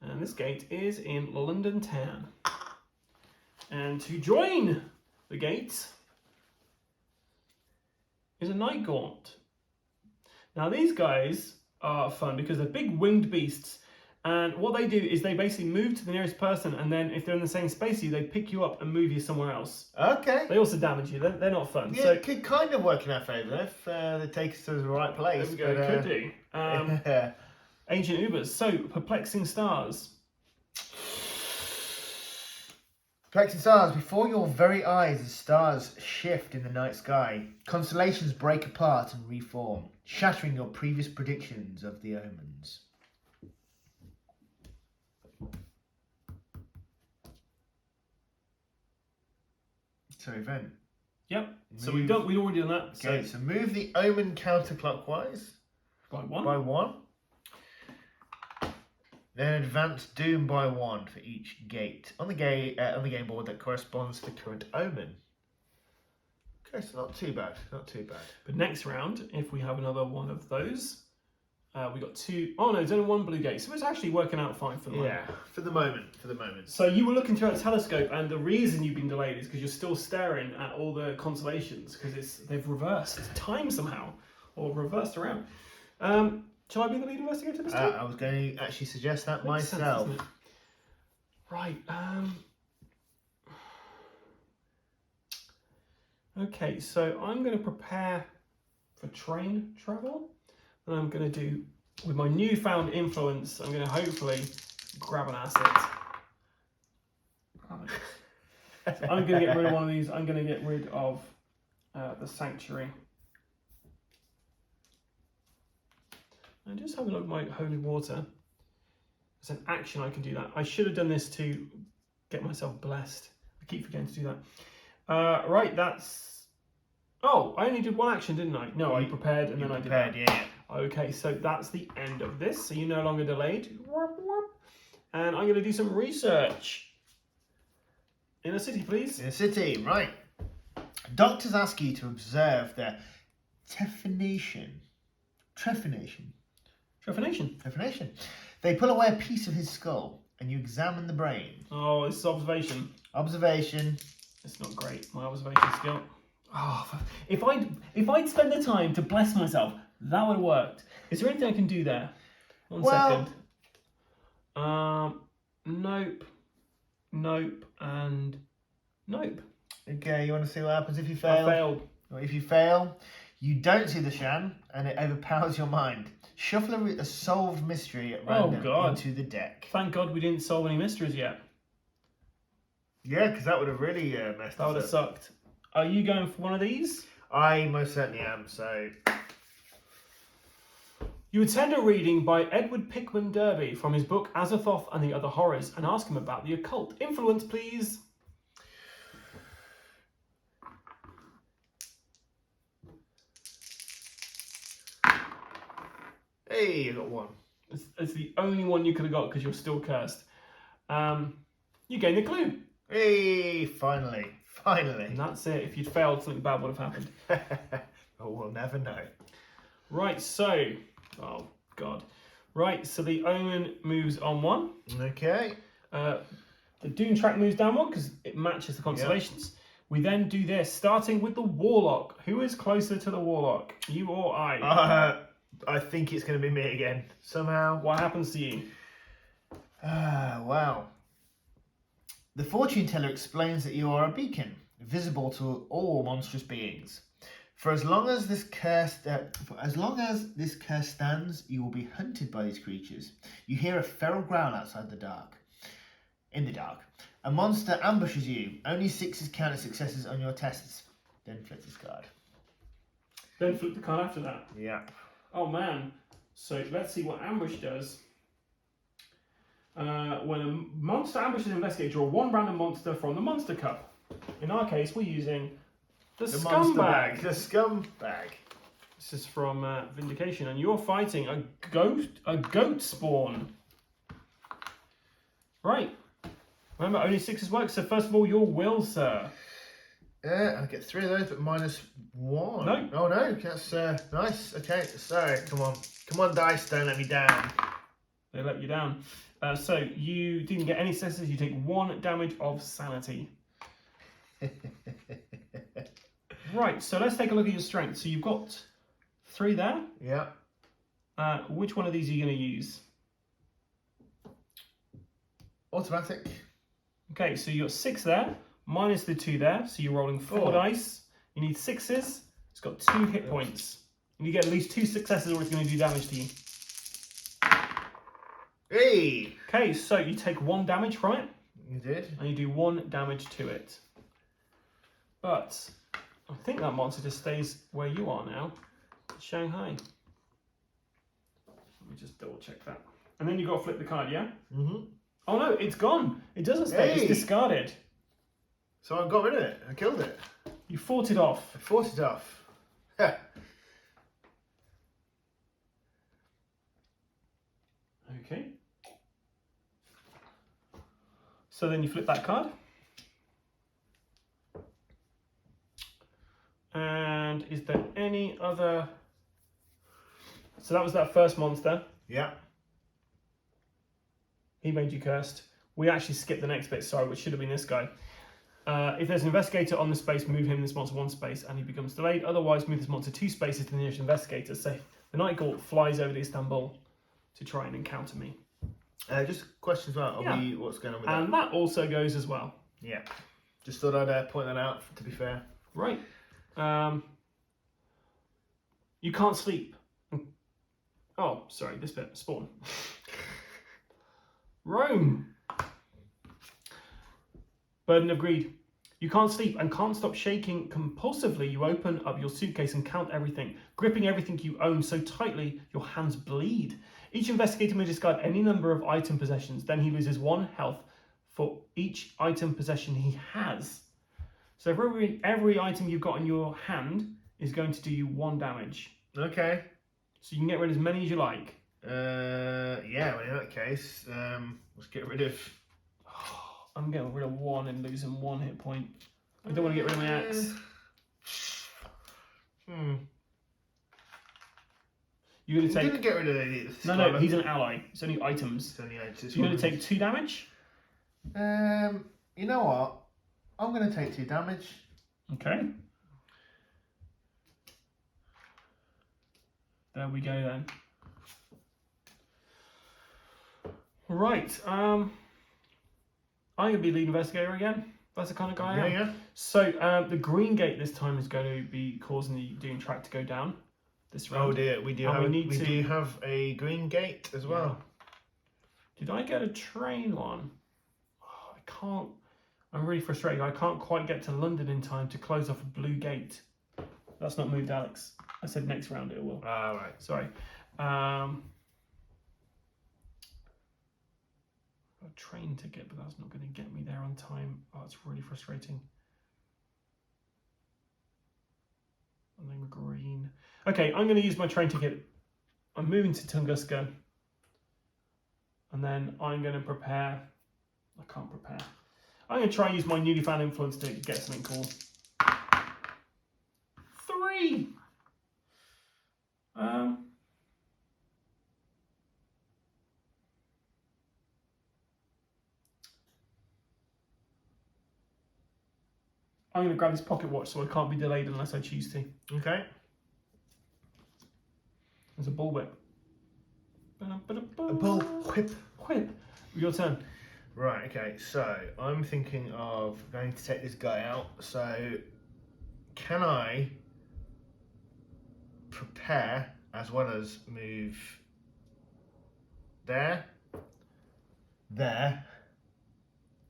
And this gate is in London town. And to join the gate is a night gaunt. Now these guys are fun because they're big winged beasts, and what they do is they basically move to the nearest person, and then if they're in the same space as you, they pick you up and move you somewhere else. Okay. They also damage you. They're not fun. Yeah, So it could kind of work in our favour if they take us to the right place. there we go. Could do. Yeah. Ancient Ubers. So perplexing stars. Perplexing stars, before your very eyes, the stars shift in the night sky. Constellations break apart and reform, shattering your previous predictions of the omens. So event. Yep. So we've already done that. Okay, so move the omen counterclockwise by 1. by 1. Then advance doom by 1 for each gate on the game board that corresponds to the current omen. Okay, so not too bad, not too bad. But next round, if we have another one of those, we got 2. Oh no, there's only 1 blue gate, so it's actually working out fine for the moment. Yeah, for the moment. So you were looking through a telescope, and the reason you've been delayed is because you're still staring at all the constellations because they've reversed time somehow, or reversed around. Shall I be the lead investigator this time? I was going to actually suggest that Makes myself. sense, doesn't it? Right. Okay, so I'm going to prepare for train travel, and I'm going to do, with my newfound influence, I'm going to hopefully grab an asset. So I'm going to get rid of one of these. I'm going to get rid of the sanctuary. And just have a look at my holy water. It's an action I can do that. I should have done this to get myself blessed. I keep forgetting to do that. Right, that's... Oh, I only did 1 action, didn't I? No, I prepared and then I did that. Yeah. Okay, so that's the end of this. So you're no longer delayed. And I'm going to do some research. In a city, please. In a city, right. Doctors ask you to observe the trephination. They pull away a piece of his skull and you examine the brain. Oh, this is observation. Observation. It's not great, my observation skill. Oh, if I'd spend the time to bless myself, that would have worked. Is there anything I can do there? One second. Nope, and nope. Okay, you want to see what happens if you fail? I failed. Well, if you fail, you don't see the Shan and it overpowers your mind. Shuffle a solved mystery at random into the deck. Thank God we didn't solve any mysteries yet. Yeah, because that would have really messed us up. That would have sucked. Are you going for one of these? I most certainly am, so... You attend a reading by Edward Pickman Derby from his book Azathoth and the Other Horrors and ask him about the occult. Influence, please. Hey, I got 1. It's the only one you could have got because you're still cursed. You gain the clue. Hey, finally. And that's it. If you'd failed, something bad would have happened. Oh, we'll never know. Right, so... Oh, God. Right, so the Omen moves on 1. Okay. The Dune track moves down 1 because it matches the constellations. We then do this, starting with the Warlock. Who is closer to the Warlock, you or I? I think it's going to be me again, somehow. What happens to you? Wow. The fortune teller explains that you are a beacon, visible to all monstrous beings. For as long as this curse stands, you will be hunted by these creatures. You hear a feral growl outside the dark. In the dark, a monster ambushes you. Only 6s count as successes on your tests. Then flip this card. Then flip the card after that. Yeah. Oh man. So let's see what ambush does. When a monster ambushes an investigator, draw one random monster from the monster cup. In our case, we're using the scumbag. The scumbag. This is from Vindication, and you're fighting a goat spawn. Right. Remember, only 6s work. So first of all, your will, sir. I get 3 of those, but -1. No. Oh no, that's nice. Okay, so come on, dice, don't let me down. They let you down. So you didn't get any successes. You take 1 damage of sanity. Right. So let's take a look at your strength. So you've got 3 there. Yeah. Which one of these are you going to use? Automatic. Okay, so you got 6 there, minus the 2 there. So you're rolling 4 dice. You need 6s. It's got 2 hit points. And you get at least 2 successes or it's going to do damage to you. Hey! Okay, so you take 1 damage from it. You did? And you do 1 damage to it. But I think that monster just stays where you are now. Shanghai. Let me just double check that. And then you've got to flip the card, yeah? Mm-hmm. Oh no, it's gone. It doesn't stay, it's discarded. So I got rid of it. I killed it. You fought it off. I fought it off. Okay. So then you flip that card. And is there any other... So that was that first monster. Yeah. He made you cursed. We actually skipped the next bit, sorry, which should have been this guy. If there's an investigator on the space, move him this monster 1 space and he becomes delayed. Otherwise, move this monster 2 spaces to the nearest investigator. So the Night Gaunt flies over to Istanbul to try and encounter me. Just questions about what's going on with that. And that also goes as well. Yeah. Just thought I'd point that out, to be fair. Right. You can't sleep. Oh, sorry, this bit. Spawn. Rome. Burden of greed. You can't sleep and can't stop shaking compulsively. You open up your suitcase and count everything, gripping everything you own so tightly your hands bleed. Each investigator may discard any number of item possessions. Then he loses 1 health for each item possession he has. So for every item you've got in your hand is going to do you 1 damage. Okay. So you can get rid of as many as you like. Yeah, well, in that case, let's get rid of... I'm getting rid of 1 and losing 1 hit point. I don't want to get rid of my axe. You're going to take... You didn't get rid of it. No, he's an ally. It's only items. It's only items. So you're going to take 2 damage? You know what? I'm going to take 2 damage. Okay. There we go then. Right. I'm going to be lead investigator again. That's the kind of guy I am. Yeah. So the green gate this time is going to be causing the doom track to go down. This round. Oh dear, we do have a green gate as well. Yeah. Did I get a train one? Oh, I can't. I'm really frustrated. I can't quite get to London in time to close off a blue gate. That's not moved, Alex. I said next round it will. Ah, right. Sorry. A train ticket, but that's not going to get me there on time. Oh, it's really frustrating. And then green. Okay, I'm going to use my train ticket. I'm moving to Tunguska. And then I'm going to prepare. I can't prepare. I'm going to try and use my newly found influence to get something cool. 3! I'm going to grab this pocket watch so I can't be delayed unless I choose to. Okay. There's a bull whip. A bull whip. Whip. Your turn. Right, okay, so I'm thinking of going to take this guy out. So, can I prepare as well as move there,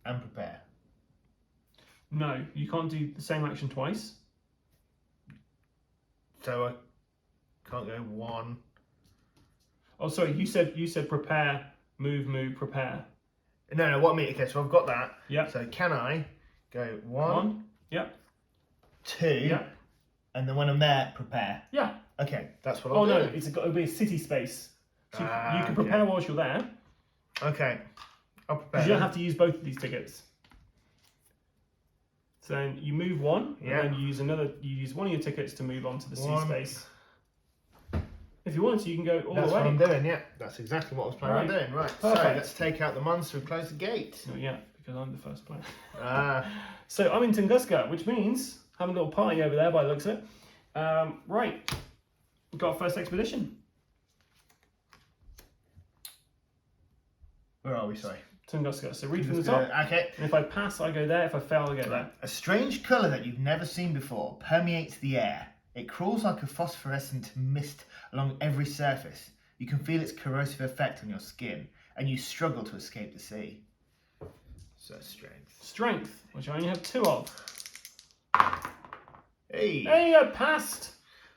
and prepare? No, you can't do the same action twice. So I can't go 1. Oh, sorry, you said prepare, move, prepare. No, what I mean, okay, so I've got that. Yeah. So can I go 1, 1, yeah, 2, yeah, and then when I'm there, prepare? yeah. Okay, that's what I'll Oh do. no, it'll be a city space. So you can prepare Okay. whilst you're there. Okay, I'll prepare. Because you don't have to use both of these tickets. So then you move 1, Yeah. and then you use one of your tickets to move on to the city 1. space. If you wanted to, you can go all That's the way. what I'm doing, yeah. That's exactly what I was planning on Right. doing. Right, Perfect. so let's take out the monster and close the gate. Not yet, because I'm the first player. Ah, So I'm in Tunguska, which means having a little party over there by the looks of it. Right, we've got our first expedition. where are we, sorry? Tunguska. So read from the top. Okay. And if I pass, I go there. If I fail, I go there. A strange colour that you've never seen before permeates the air. It crawls like a phosphorescent mist along every surface. You can feel its corrosive effect on your skin, and you struggle to escape the sea. So strength. Strength, which I only have 2 of. Hey! Hey, I passed.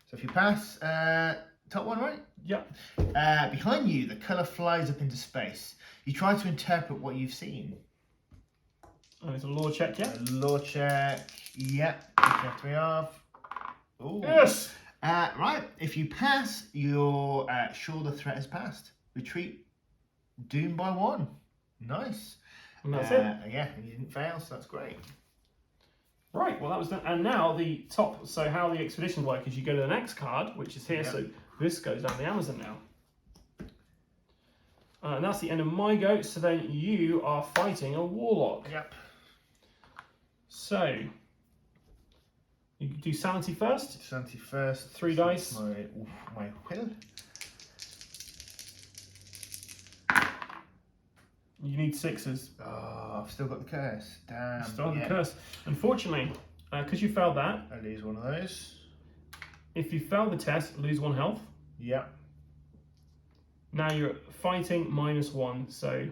So if you pass, top one, right? Yep. Behind you, the colour flies up into space. You try to interpret what you've seen. And it's a law check, yeah? Law check. Yep. You have 3 off. Ooh. Yes. Right. If you pass, you're sure the threat has passed. Retreat. Doom by 1. Nice. And that's it. Yeah, and you didn't fail, so that's great. Right, well that was done. And now the top, so how the expeditions work is you go to the next card, which is here, Yeah. so this goes down the Amazon now. And that's the end of my go, so then you are fighting a warlock. Yep. So, you do sanity first. Sanity first. 3 dice. My will. You need 6s. Oh, I've still got the curse. Damn. Still have yeah. the curse. Unfortunately, because you failed that, I lose one of those. if you fail the test, lose 1 health. Yep. Now you're fighting -1, so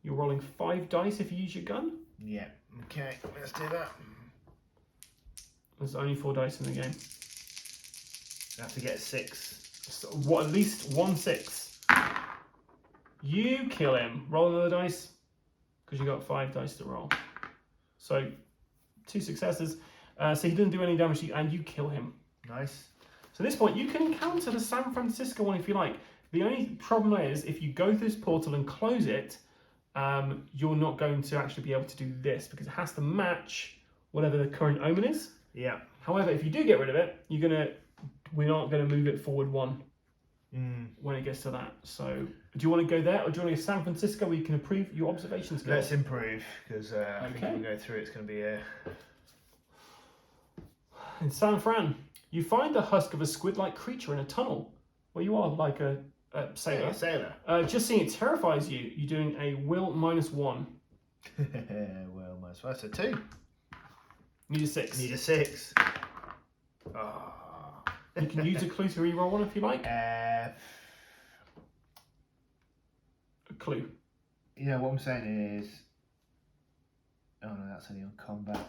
you're rolling 5 dice if you use your gun. Yeah. Okay, let's do that. There's only 4 dice in the game. I have to get 6. So, what? At least 1 6. You kill him. Roll another dice because you got 5 dice to roll. So 2 successes. So he doesn't do any damage to you, and you kill him. Nice. So at this point, you can encounter the San Francisco one if you like. The only problem is if you go through this portal and close it, you're not going to actually be able to do this because it has to match whatever the current omen is. Yeah. However, if you do get rid of it, we're not going to move it forward 1 when it gets to that. So do you want to go there, or do you want to go to San Francisco where you can improve your observation skills? Let's improve, because I think Okay. if we go through, it's going to be a... In San Fran, you find the husk of a squid-like creature in a tunnel where you are like a sailor. Yeah, sailor. Just seeing it terrifies you. You're doing a will -1. Well, my so 2. Need a 6. Need a 6. Oh. You can use a clue to reroll 1 if you like. A clue. Yeah, what I'm saying is... Oh no, that's only on combat.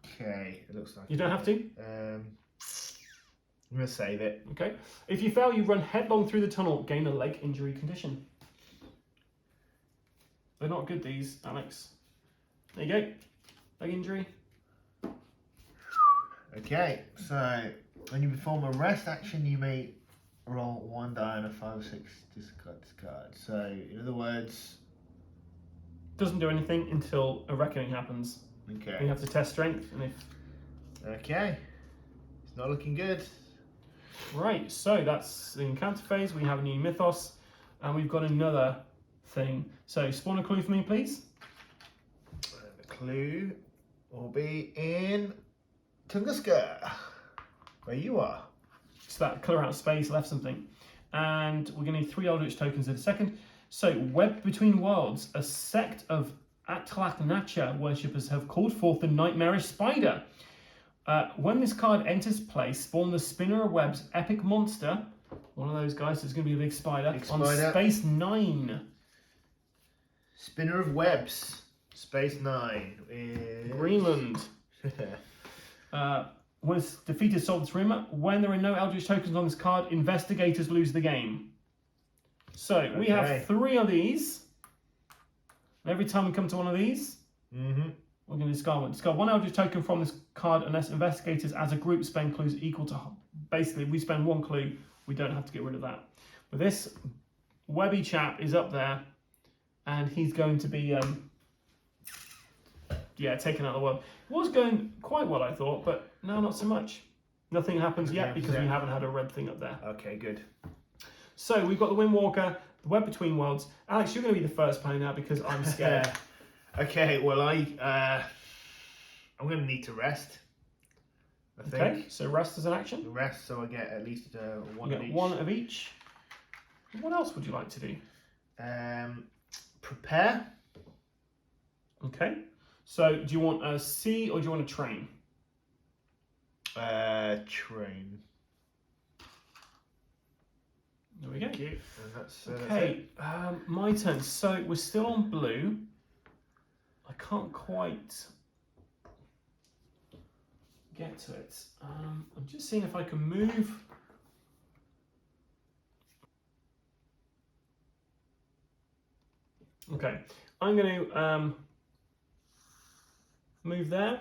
Okay, it looks like... You don't have to. I'm going to save it. Okay. If you fail, you run headlong through the tunnel, gain a leg injury condition. They're not good, these, Alex. There you go. Leg injury. Okay, so when you perform a rest action, you may roll 1 die on a 5 or 6 discard. So, in other words... Doesn't do anything until a reckoning happens. Okay. You have to test strength, and if... Okay. It's not looking good. Right, so that's the encounter phase. We have a new mythos, and we've got another thing. So, spawn a clue for me, please. clue will be in Tunguska, where you are. So that colour out of space, left something. And we're going to need 3 Eldritch tokens in a second. So, Web Between Worlds, a sect of Atlach-Nacha worshippers have called forth the nightmarish spider. When this card enters play, spawn the Spinner of Webs epic monster, one of those guys that's going to be a big spider, on Space 9. Spinner of Webs, Space 9 is... Greenland. When it's defeated, solve this rumor. When there are no Eldritch tokens on this card, investigators lose the game. So we have 3 of these. Every time we come to one of these, we're going to discard one. Discard 1 Eldritch token from this card unless investigators as a group spend clues equal to... Basically, we spend 1 clue. We don't have to get rid of that. But this webby chap is up there, and he's going to be... taken out of the world. It was going quite well, I thought, but no, not so much. Nothing happens yet because we haven't had a red thing up there. Okay, good. So we've got the Windwalker, the Web Between Worlds. Alex, you're going to be the first player now because I'm scared. Okay, well, I'm going to need to rest. I think. Okay, so rest as an action. Rest, so I get at least one You of get each. 1 of each. What else would you like to do? Prepare. Okay. So do you want a sea or do you want a train? Train. There we go. Thank you. And that's Okay, my turn. So we're still on blue. I can't quite get to it. I'm just seeing if I can move. Okay, I'm going to move there,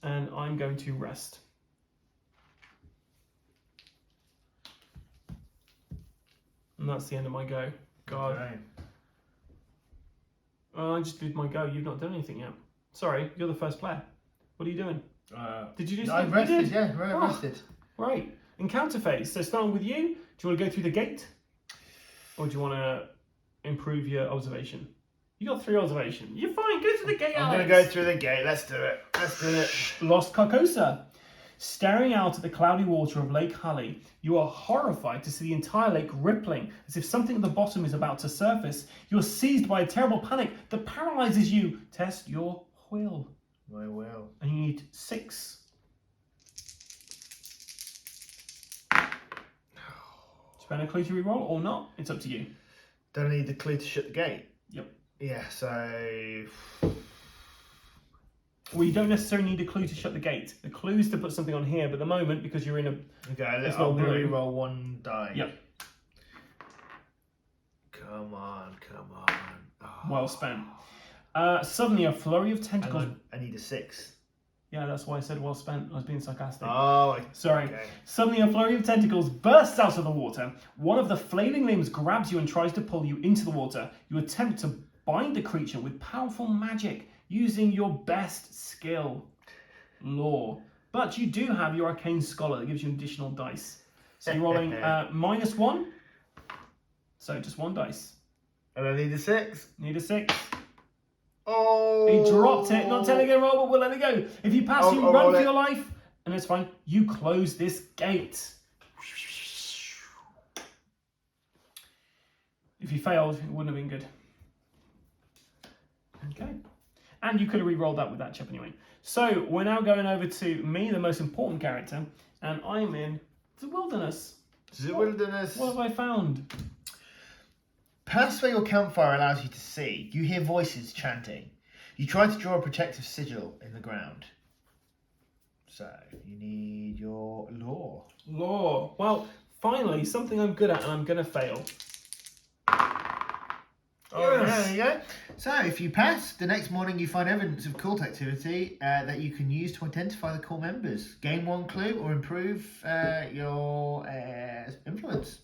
and I'm going to rest. And that's the end of my go. God. Okay. I just did my go. You've not done anything yet. Sorry, you're the first player. What are you doing? Did you do I something? rested, You did? yeah, I rested. Right. Encounter phase. So starting with you, do you want to go through the gate? Or do you want to improve your observation? You got 3 observation. You're fine. Go through the gate, I'm Alex. going to go through the gate. Let's do it. Let's do it. Lost Carcosa. Staring out at the cloudy water of Lake Hully, you are horrified to see the entire lake rippling as if something at the bottom is about to surface. You're seized by a terrible panic that paralyzes you. Test your will. My will. And you need 6. Spend a clue to reroll or not? It's up to you. Don't I need the clue to shut the gate? Yep. Yeah, so... Well, you don't necessarily need a clue to shut the gate. The clue is to put something on here, but at the moment, because you're in a... Okay, not I'll blue. re-roll 1 die. Yep. Come on. Oh. Well spent. Suddenly, a flurry of tentacles... I need a 6. Yeah, that's why I said well spent. I was being sarcastic. Oh, Sorry. Okay. Suddenly, a flurry of tentacles bursts out of the water. One of the flailing limbs grabs you and tries to pull you into the water. You attempt to bind the creature with powerful magic using your best skill, lore. But you do have your arcane scholar that gives you additional dice. So you're rolling -1. So just 1 dice. And I need a 6. Need a 6. Oh! He dropped it. Not telling a roll, but we'll let it go. If you pass, you run for your life. And it's fine. You close this gate. If you failed, it wouldn't have been good. Okay. And you could have re-rolled that with that chip anyway. So we're now going over to me, the most important character, and I'm in the wilderness. The wilderness. What have I found? Past where your campfire allows you to see, you hear voices chanting. You try to draw a protective sigil in the ground. So you need your lore. Lore. Well, finally, something I'm good at, and I'm going to fail. Oh, yes. There you go. So, if you pass, the next morning you find evidence of cult activity that you can use to identify the core members. Gain 1 clue or improve your influence.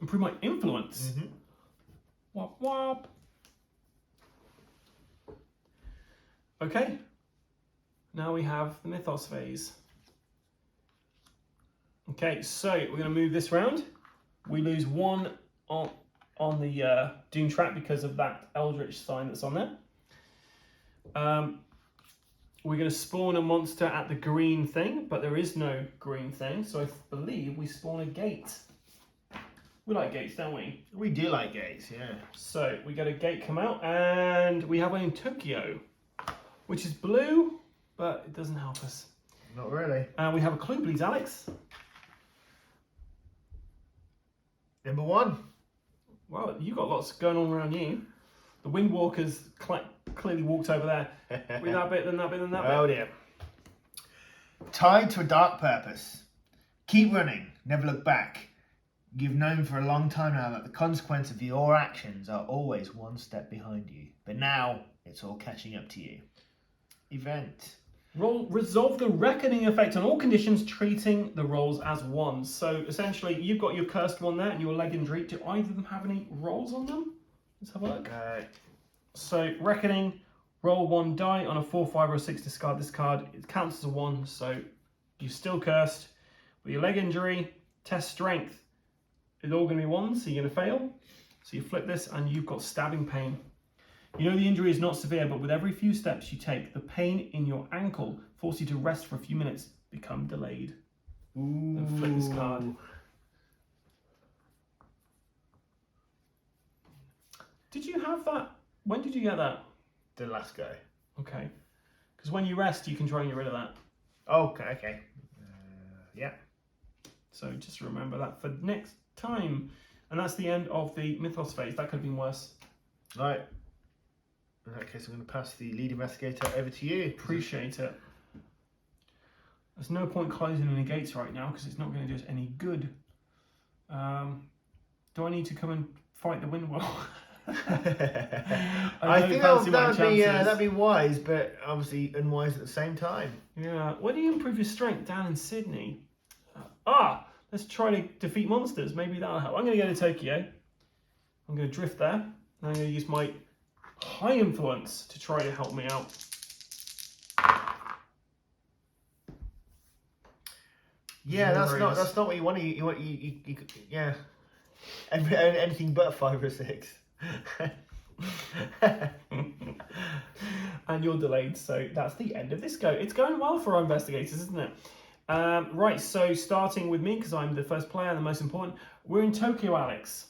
Improve my influence. Mm-hmm. Wop wop. Okay. Now we have the mythos phase. Okay, so we're going to move this round. We lose 1 on the Doom track because of that Eldritch sign that's on there. We're going to spawn a monster at the green thing, but there is no green thing, so I believe we spawn a gate. We like gates, don't we? We do like gates, yeah. So we get a gate come out, and we have one in Tokyo, which is blue, but it doesn't help us. Not really. We have a clue, please, Alex. Number 1. Well, you got lots going on around you. The Windwalker's clearly walked over there. With that bit, then that bit, then that bit. Oh dear. Tied to a dark purpose. Keep running, never look back. You've known for a long time now that the consequence of your actions are always one step behind you. But now, it's all catching up to you. Event. Resolve the reckoning effect on all conditions, treating the rolls as ones. So essentially, you've got your cursed one there and your legendary. Do either of them have any rolls on them? Let's have a look. So reckoning, roll 1 die on a 4, 5, or 6. Discard this card. It counts as a 1, so you're still cursed. With your leg injury, test strength. It's all going to be 1, so you're going to fail. So you flip this, and you've got stabbing pain. You know the injury is not severe, but with every few steps you take, the pain in your ankle forces you to rest for a few minutes, become delayed. Ooh. And flip this card. Did you have that? When did you get that? The last go. Okay. Because when you rest, you can try and get rid of that. Okay. Yeah. So just remember that for next time. And that's the end of the Mythos phase. That could have been worse. Right. In that case, I'm going to pass the lead investigator over to you. Appreciate it. There's no point closing any gates right now because it's not going to do us any good. Do I need to come and fight the wind wall? I think that'd be wise, but obviously unwise at the same time. Yeah. Where do you improve your strength? Down in Sydney. Let's try to defeat monsters. Maybe that'll help. I'm going to go to Tokyo. I'm going to drift there. And I'm going to use my high influence to try to help me out. Yeah, that's not what you want. You want yeah. Anything but a 5 or 6. And you're delayed, so that's the end of this go. It's going well for our investigators, isn't it? Right, so starting with me, because I'm the first player and the most important, we're in Tokyo, Alex.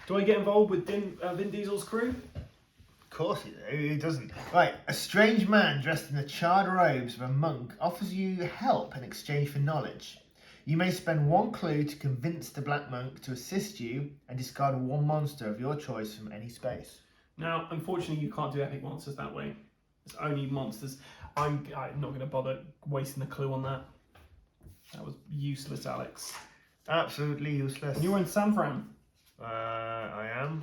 Do I get involved with Vin Diesel's crew? Of course he doesn't. Right, a strange man dressed in the charred robes of a monk offers you help in exchange for knowledge. You may spend 1 clue to convince the black monk to assist you and discard 1 monster of your choice from any space. Now, unfortunately, you can't do epic monsters that way. It's only monsters. I'm not going to bother wasting the clue on that. That was useless, Alex. Absolutely useless. And you're in San Fran. I am.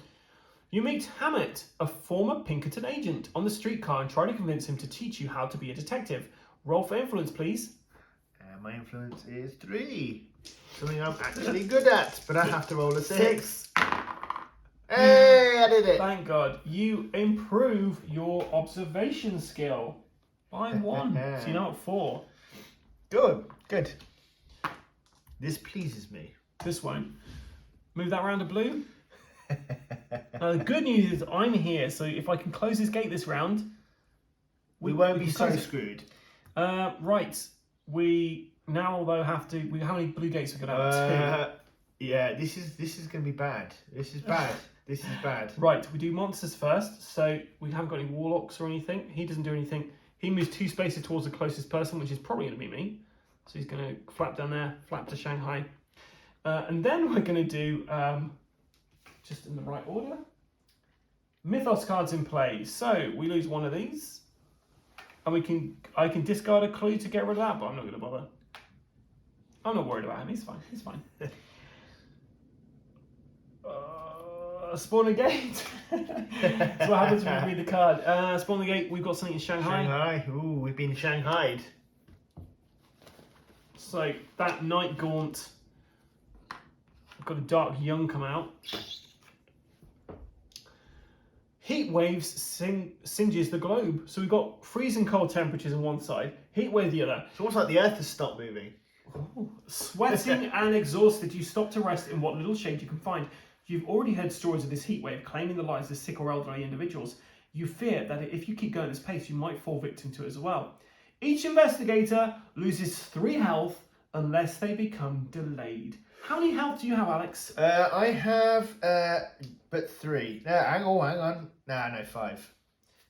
You meet Hammett, a former Pinkerton agent, on the streetcar and try to convince him to teach you how to be a detective. Roll for influence, please. My influence is 3. Something I'm actually good at, but I have to roll a 6. Hey, I did it. Thank God. You improve your observation skill by 1. So you're now at 4. Good. This pleases me. This won't. Move that round to blue. Now, the good news is I'm here, so if I can close this gate this round, we won't be so screwed. Right. We now though have to. How many blue gates are going to have? 2. Yeah, this is going to be bad. This is bad. This is bad. Right, we do monsters first. So we haven't got any warlocks or anything. He doesn't do anything. He moves 2 spaces towards the closest person, which is probably going to be me. So he's going to flap down there, flap to Shanghai. And then we're going to do, just in the right order, Mythos cards in play. So we lose 1 of these. And I can discard a clue to get rid of that, but I'm not going to bother. I'm not worried about him. He's fine. He's fine. Spawn a gate. So what happens when we read the card? Spawn the gate. We've got something in Shanghai. Shanghai. Ooh, we've been Shanghaied. So that Night Gaunt. We've got a Dark Young come out. Heat waves singes the globe. So we've got freezing cold temperatures on one side, heat wave the other. It's almost like the Earth has stopped moving. Ooh. Sweating and exhausted, you stop to rest in what little shade you can find. You've already heard stories of this heat wave claiming the lives of sick or elderly individuals. You fear that if you keep going at this pace, you might fall victim to it as well. Each investigator loses 3 health unless they become delayed. How many health do you have, Alex? I have but 3. Hang on. No, 5.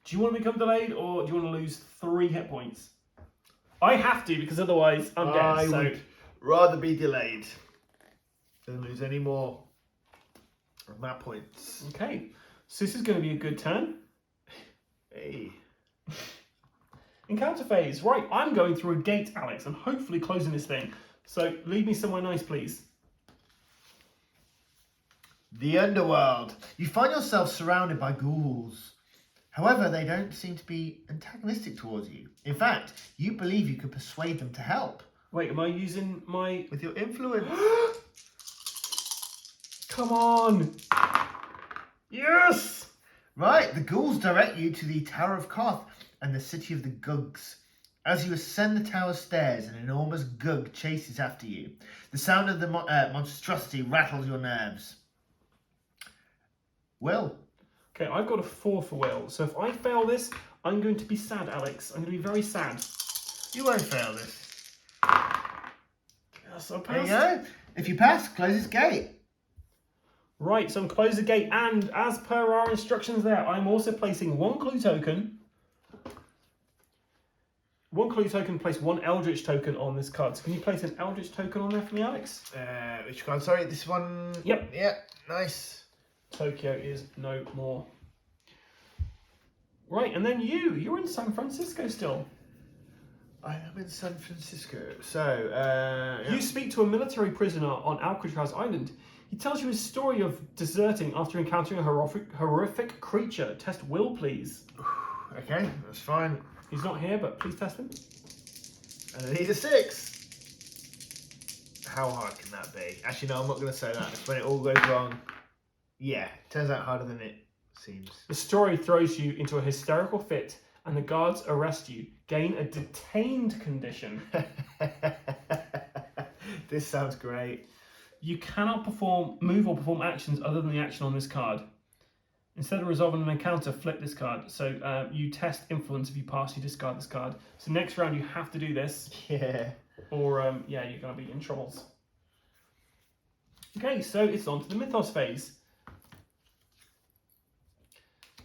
Do you want to become delayed or do you want to lose 3 hit points? I have to because otherwise I'm dead. I would rather be delayed than lose any more of my points. Okay, so this is going to be a good turn. Hey. Encounter phase. Right, I'm going through a gate, Alex, and hopefully closing this thing. So lead me somewhere nice, please. The underworld. You find yourself surrounded by ghouls. However, they don't seem to be antagonistic towards you. In fact, you believe you could persuade them to help. Wait, am I using my... With your influence. Come on! Yes! Right, the ghouls direct you to the Tower of Koth and the city of the Gugs. As you ascend the tower stairs, an enormous Gug chases after you. The sound of the monstrosity rattles your nerves. Will. Okay, I've got a 4 for Will. So if I fail this, I'm going to be sad, Alex. I'm going to be very sad. You won't fail this. Yes, I There passed. you go. If you pass, close this gate. Right, so I'm close the gate, and as per our instructions there, I'm also placing 1 clue token. 1 clue token, place 1 Eldritch token on this card. So can you place an Eldritch token on there for me, Alex? Which card? Sorry, this one. Yep. Yep, nice. Tokyo is no more. Right, and then you're in San Francisco still. I am in San Francisco. So, yeah. You speak to a military prisoner on Alcatraz Island. He tells you his story of deserting after encountering a horrific creature. Test Will, please. Okay, that's fine. He's not here, but please test him. And he's a 6. How hard can that be? Actually, no, I'm not going to say that. It's when it all goes wrong. Yeah, turns out harder than it seems. The story throws you into a hysterical fit, and the guards arrest you. Gain a detained condition. This sounds great. You cannot move or perform actions other than the action on this card. Instead of resolving an encounter, flip this card. So you test influence if you pass, you discard this card. So next round you have to do this. Yeah. Or, yeah, you're going to be in troubles. Okay, so it's on to the Mythos phase.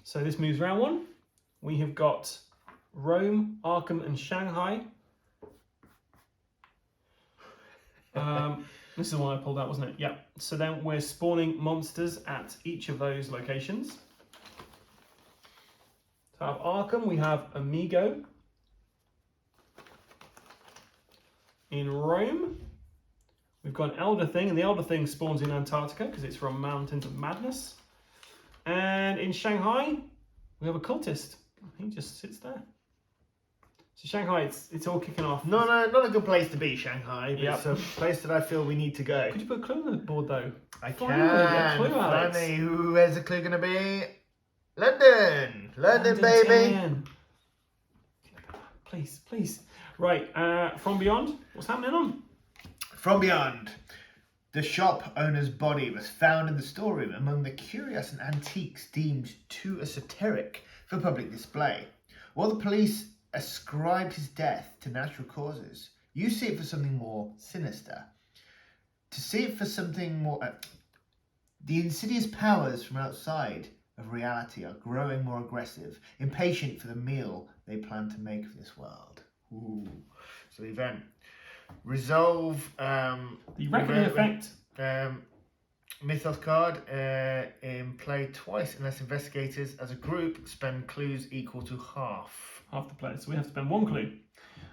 So this moves round 1. We have got Rome, Arkham, and Shanghai. This is the one I pulled out, wasn't it? Yeah. So then we're spawning monsters at each of those locations. So out of Arkham, we have Amigo. In Rome, we've got an Elder Thing, and the Elder Thing spawns in Antarctica because it's from Mountains of Madness. And in Shanghai, we have a cultist. He just sits there. So Shanghai, it's all kicking off. Not a good place to be, Shanghai, but Yep. it's a place that I feel we need to go. Could you put a clue on the board, though? I Finally, a clue, Alex. Finally, where's the clue going to be? London! London, baby! 10. Please, please. Right, From Beyond, what's happening on? From Beyond. The shop owner's body was found in the storeroom among the curious and antiques deemed too esoteric for public display. While the police ascribed his death to natural causes, you see it for something more sinister. To see it for something more... the insidious powers from outside of reality are growing more aggressive, impatient for the meal they plan to make for this world. Ooh. So the event. Resolve... The reckoning effect. Mythos card in play twice unless investigators as a group spend clues equal to half. Half the players, so we have to spend 1 clue.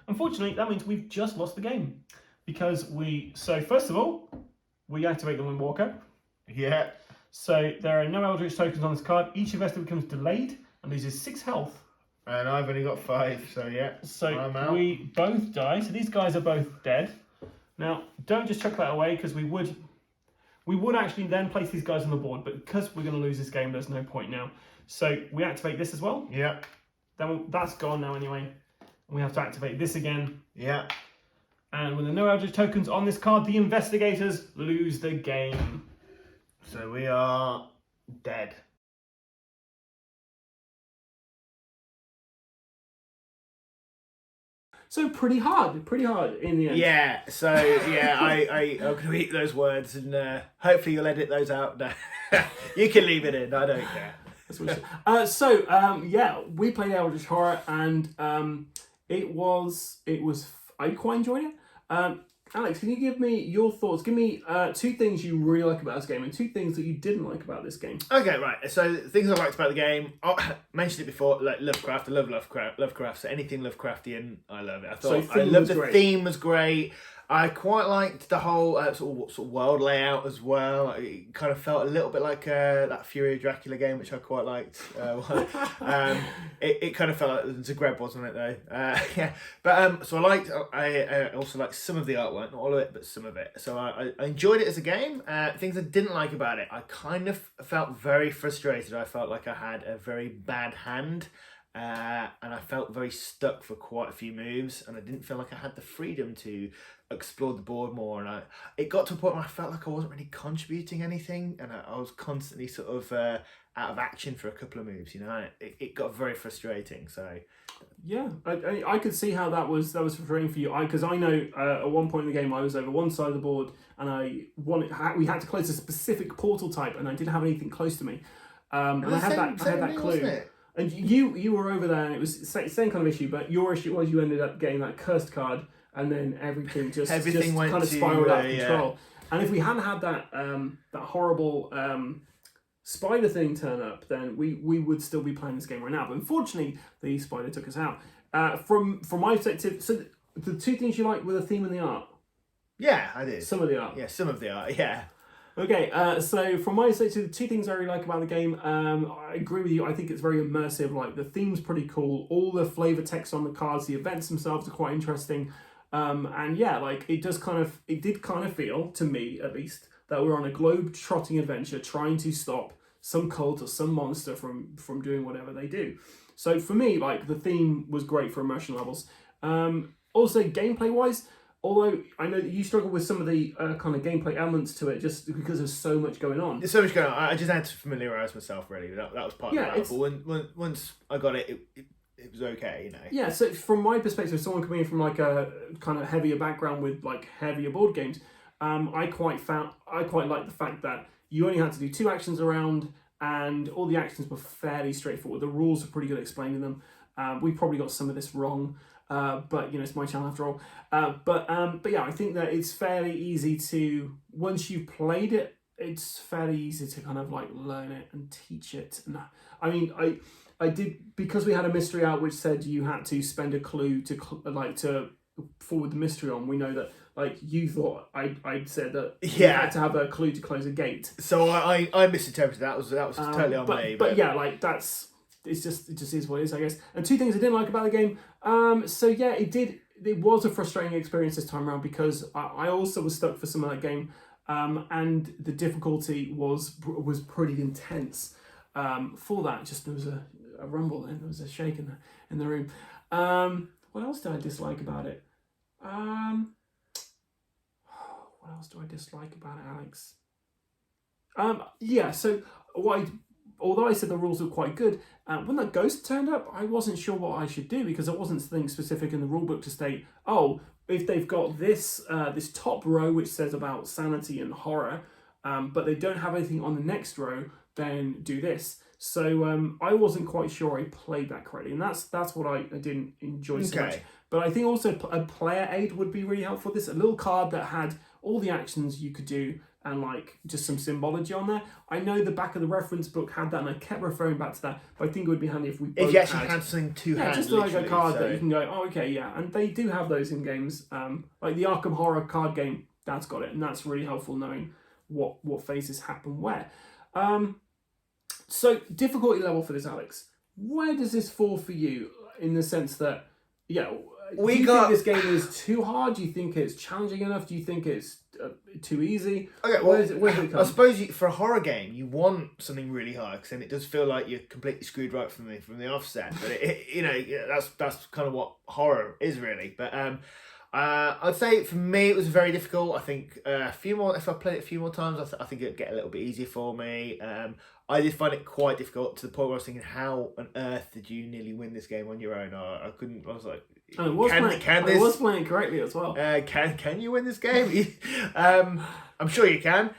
Unfortunately, that means we've just lost the game. Because so first of all, we activate the Windwalker. Yeah. So there are no Eldritch tokens on this card. Each investigator becomes delayed and loses 6 health. And I've only got 5, so yeah. So I'm out. we both die. So these guys are both dead. Now, don't just chuck that away because we would actually then place these guys on the board, but because we're going to lose this game, there's no point now. So we activate this as well. Yeah. Then that's gone now anyway. We have to activate this again. Yeah. And with the no Eldritch tokens on this card, the investigators lose the game. So we are dead. So pretty hard in the end. Yeah, so yeah, I'm going to eat those words, and hopefully you'll edit those out. No. You can leave it in, I don't care. That's what she said. Yeah, we played Eldritch Horror, and I quite enjoyed it. Alex, can you give me your thoughts? Give me 2 things you really like about this game and 2 things that you didn't like about this game. Okay, right. So things I liked about the game, I mentioned it before, like Lovecraft. I love Lovecraft. So anything Lovecraftian, I love it. I love the theme was great. I quite liked the whole sort of world layout as well. It kind of felt a little bit like that Fury of Dracula game, which I quite liked. It kind of felt like Zagreb, wasn't it though? Yeah, but so I also liked some of the artwork, not all of it, but some of it. So I enjoyed it as a game. Things I didn't like about it, I kind of felt very frustrated. I felt like I had a very bad hand. And I felt very stuck for quite a few moves, and I didn't feel like I had the freedom to explore the board more. And it got to a point where I felt like I wasn't really contributing anything, and I was constantly sort of out of action for a couple of moves. It got very frustrating. So yeah, I could see how that was frustrating for you. Because I know at one point in the game I was over one side of the board, and we had to close a specific portal type, and I didn't have anything close to me. And I had that clue. And you were over there, and it was the same kind of issue, but your issue was you ended up getting that cursed card, and then everything just kind of spiraled out of control. Yeah. And if we hadn't had that horrible spider thing turn up, then we would still be playing this game right now. But unfortunately, the spider took us out. From my perspective, so the 2 things you like were the theme and the art. Yeah, I did. Some of the art. Yeah, some of the art. Yeah. Okay, so from my side, the 2 things I really like about the game, I agree with you. I think it's very immersive. Like, the theme's pretty cool. All the flavor text on the cards, the events themselves are quite interesting. And yeah, like, it did kind of feel, to me at least, that we're on a globe-trotting adventure trying to stop some cult or some monster from doing whatever they do. So for me, like, the theme was great for immersion levels. Also, gameplay-wise, although I know that you struggle with some of the kind of gameplay elements to it just because there's so much going on. There's so much going on. I just had to familiarise myself, really. That was part of it. But once I got it, it was okay, Yeah, so from my perspective, someone coming in from like a kind of heavier background with like heavier board games, I quite like the fact that you only had to do 2 actions around, and all the actions were fairly straightforward. The rules are pretty good at explaining them. We probably got some of this wrong. But it's my channel after all. But yeah, I think that it's fairly easy to, once you've played it, it's fairly easy to kind of like learn it and teach it. And I mean, I did, because we had a mystery out which said you had to spend a clue to forward the mystery on. We know that like you thought I'd said that you had to have a clue to close a gate. So I misinterpreted that. Was totally on me. But yeah, like it just is what it is, I guess. And 2 things I didn't like about the game. So yeah, it was a frustrating experience this time around because I also was stuck for some of that game, and the difficulty was pretty intense. For that, just there was a rumble and there was a shake in the room. What else did I dislike about it? What else do I dislike about it, Alex? Yeah. So although I said the rules were quite good, when that ghost turned up, I wasn't sure what I should do because there wasn't something specific in the rulebook to state, oh, if they've got this top row which says about sanity and horror, but they don't have anything on the next row, then do this. So I wasn't quite sure I played that correctly, and that's what I didn't enjoy so much. But I think also a player aid would be really helpful. This a little card that had all the actions you could do and like just some symbology on there. I know the back of the reference book had that, and I kept referring back to that. But I think it would be handy if we both if you actually had something to hand, just like a card that you can go, oh, okay, yeah. And they do have those in games, like the Arkham Horror card game. That's got it, and that's really helpful knowing what phases happen where. So difficulty level for this, Alex. Where does this fall for you in the sense that, do you think this game is too hard? Do you think it's challenging enough? Do you think it's too easy? Okay, well, where's it come? I suppose for a horror game, you want something really hard because then it does feel like you're completely screwed right from the offset. But that's kind of what horror is really. But I'd say for me it was very difficult. I think a few more. If I played it a few more times, I think it'd get a little bit easier for me. I did find it quite difficult to the point where I was thinking, how on earth did you nearly win this game on your own? I couldn't. I was like, and it was playing correctly as well. Can you win this game? I'm sure you can.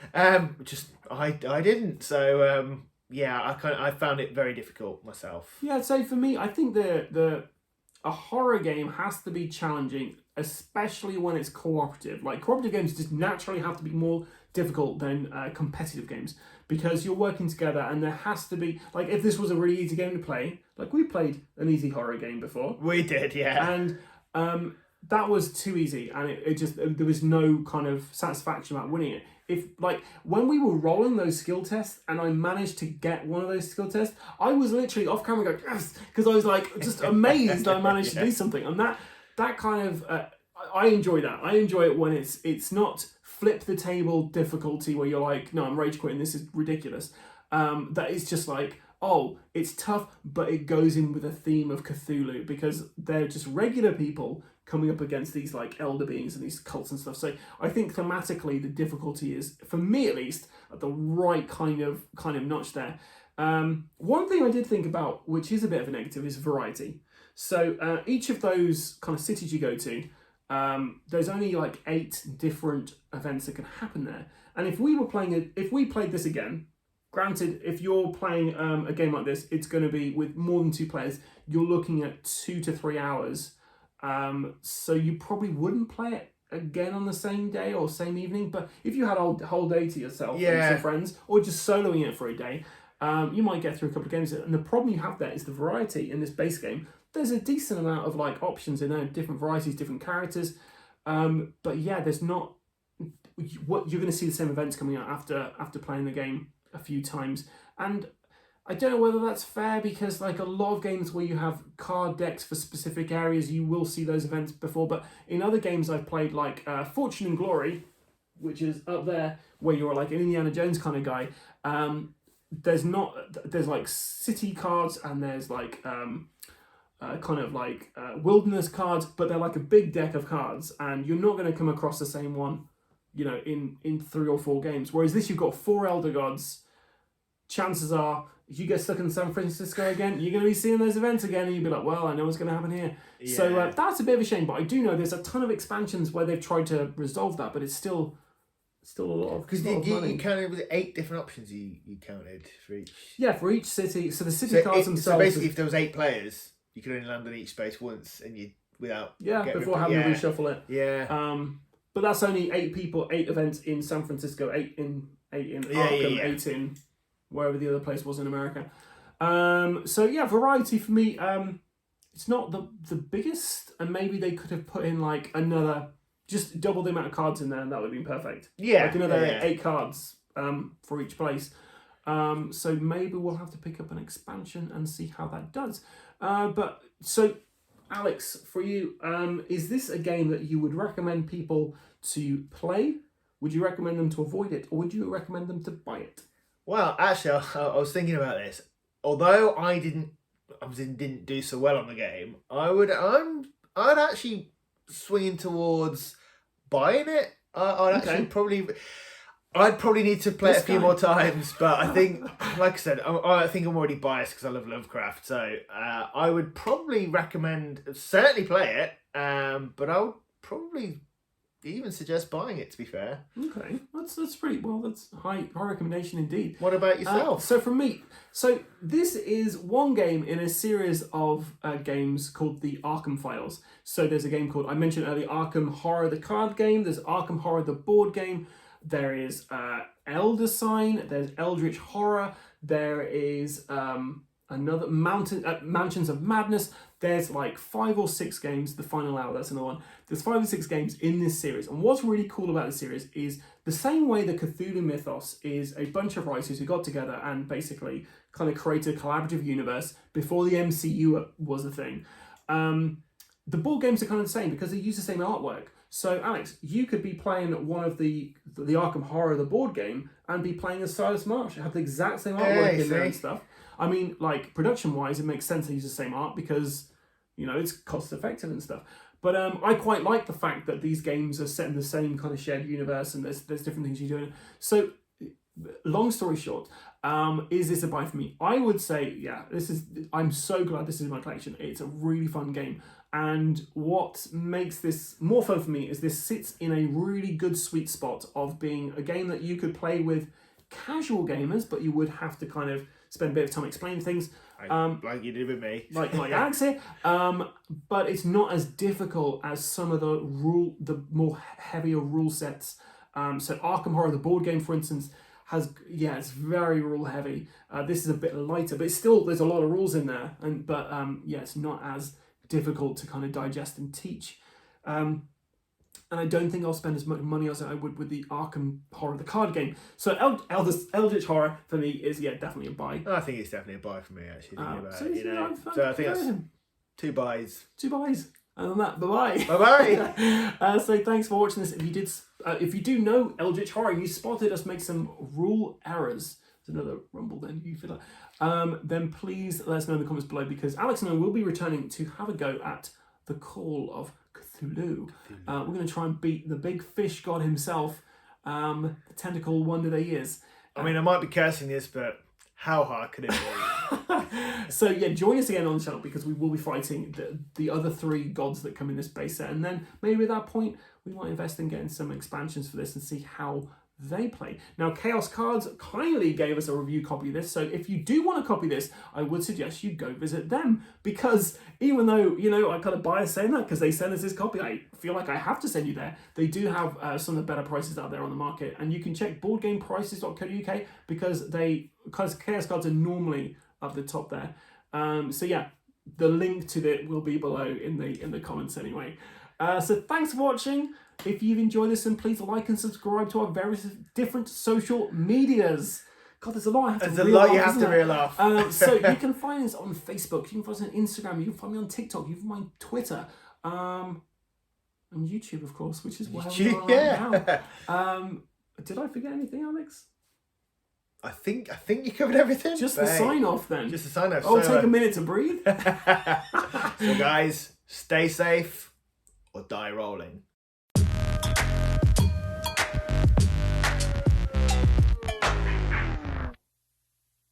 Just I didn't. So yeah, I found it very difficult myself. Yeah, so for me, I think a horror game has to be challenging, especially when it's cooperative. Like, cooperative games just naturally have to be more difficult than competitive games, because you're working together, and there has to be, like, if this was a really easy game to play, like, we played an easy horror game before. We did, yeah. And that was too easy, and it just, there was no kind of satisfaction about winning it. If, like, when we were rolling those skill tests and I managed to get one of those skill tests, I was literally off camera going, yes, because I was like just amazed I managed to do something. And that kind of, I enjoy that. I enjoy it when it's not flip the table difficulty where you're like, no, I'm rage quitting, this is ridiculous. That is just like, oh, it's tough, but it goes in with a theme of Cthulhu, because they're just regular people coming up against these like elder beings and these cults and stuff. So I think thematically the difficulty is, for me at least, at the right kind of notch there. One thing I did think about, which is a bit of a negative, is variety. So each of those kind of cities you go to, there's only like 8 different events that can happen there. And if we played this again, granted, if you're playing a game like this, it's going to be with more than 2 players. You're looking at 2 to 3 hours. So you probably wouldn't play it again on the same day or same evening. But if you had a whole day to yourself and some friends, or just soloing it for a day, you might get through a couple of games. And the problem you have there is the variety in this base game. There's a decent amount of like options in there, different varieties, different characters. But yeah, there's not. What you're going to see the same events coming out after playing the game a few times. And I don't know whether that's fair, because like a lot of games where you have card decks for specific areas, you will see those events before. But in other games I've played, like Fortune and Glory, which is up there, where you're like an Indiana Jones kind of guy, there's like city cards, and there's like kind of like wilderness cards, but they're like a big deck of cards, and you're not going to come across the same one, you know, in 3 or 4 games. Whereas this, you've got 4 Elder Gods. Chances are, if you get stuck in San Francisco again, you're going to be seeing those events again, and you'll be like, well, I know what's going to happen here. Yeah. So that's a bit of a shame, but I do know there's a ton of expansions where they've tried to resolve that, but it's still a lot of, because you counted with 8 different options you counted for each. Yeah, for each city. So the city cards themselves. So basically, if there was 8 players, you could only land on each space once, and you without before having to reshuffle it. Yeah. But that's only 8 people, 8 events in San Francisco, 8 in Arkham, 8 in wherever the other place was in America. So yeah, variety for me. It's not the biggest, and maybe they could have put in like another, just double the amount of cards in there, and that would have been perfect. Yeah, like another 8 cards for each place. So maybe we'll have to pick up an expansion and see how that does. But so, Alex, for you, is this a game that you would recommend people to play? Would you recommend them to avoid it, or would you recommend them to buy it? Well, actually, I was thinking about this. Although I didn't do so well on the game, I'm actually swinging towards buying it. I'd probably need to play it a few more times, but I think, like I said, I think I'm already biased because I love Lovecraft. So I would probably certainly play it, but I would probably even suggest buying it, to be fair. Okay, that's pretty well. That's high recommendation indeed. What about yourself? So from me, this is one game in a series of games called the Arkham Files. So there's a game called, I mentioned earlier, Arkham Horror the card game. There's Arkham Horror the board game. There is Elder Sign. There's Eldritch Horror. There is another Mansions of Madness. There's like 5 or 6 games. The Final Hour, that's another one. There's 5 or 6 games in this series. And what's really cool about this series is the same way the Cthulhu mythos is a bunch of writers who got together and basically kind of created a collaborative universe before the MCU was a thing. The board games are kind of the same because they use the same artwork. So, Alex, you could be playing one of the Arkham Horror, the board game, and be playing as Silas Marsh. Have the exact same artwork in there and stuff. I mean, like, production-wise, it makes sense to use the same art because, you know, it's cost-effective and stuff. But I quite like the fact that these games are set in the same kind of shared universe, and there's different things you do. So, long story short, is this a buy for me? I would say, yeah, I'm so glad this is in my collection. It's a really fun game. And what makes this more fun for me is this sits in a really good sweet spot of being a game that you could play with casual gamers, but you would have to kind of spend a bit of time explaining things. Like you did with me. like Alex here. But it's not as difficult as some of the more heavier rule sets. So Arkham Horror, the board game, for instance, it's very rule heavy. This is a bit lighter, but there's a lot of rules in there. But it's not as difficult to kind of digest and teach. And I don't think I'll spend as much money as I would with the Arkham Horror, the card game. So Eldritch Horror for me is definitely a buy. I think it's definitely a buy for me, actually. So I think that's 2 buys. 2 buys. And on that, bye-bye. Bye-bye. So thanks for watching this. If you do know Eldritch Horror and you spotted us make some rule errors, there's another rumble then, you feel like, then please let us know in the comments below, because Alex and I will be returning to have a go at the Call of Cthulhu. We're going to try and beat the big fish god himself, the tentacle wonder that he is. I mean, I might be cursing this, but how hard could it be? So join us again on the channel, because we will be fighting the other 3 gods that come in this base set, and then maybe at that point we might invest in getting some expansions for this and see how they play. Now, Chaos Cards kindly gave us a review copy of this, so if you do want to copy this, I would suggest you go visit them, because even though, I kind of bias saying that because they send us this copy, I feel like I have to send you there. They do have some of the better prices out there on the market, and you can check boardgameprices.co.uk, because Chaos Cards are normally up the top there. The link to it will be below in the comments anyway. So thanks for watching. If you've enjoyed this, then please like and subscribe to our various different social medias. God, there's a lot I have to There's a lot you have to reel off. So you can find us on Facebook, you can find us on Instagram, you can find me on TikTok, you can find Twitter, and YouTube, of course, which is where we are right now. Did I forget anything, Alex? I think you covered everything. Just the sign off then. Just the sign off. Take a minute to breathe. So guys, stay safe or die rolling.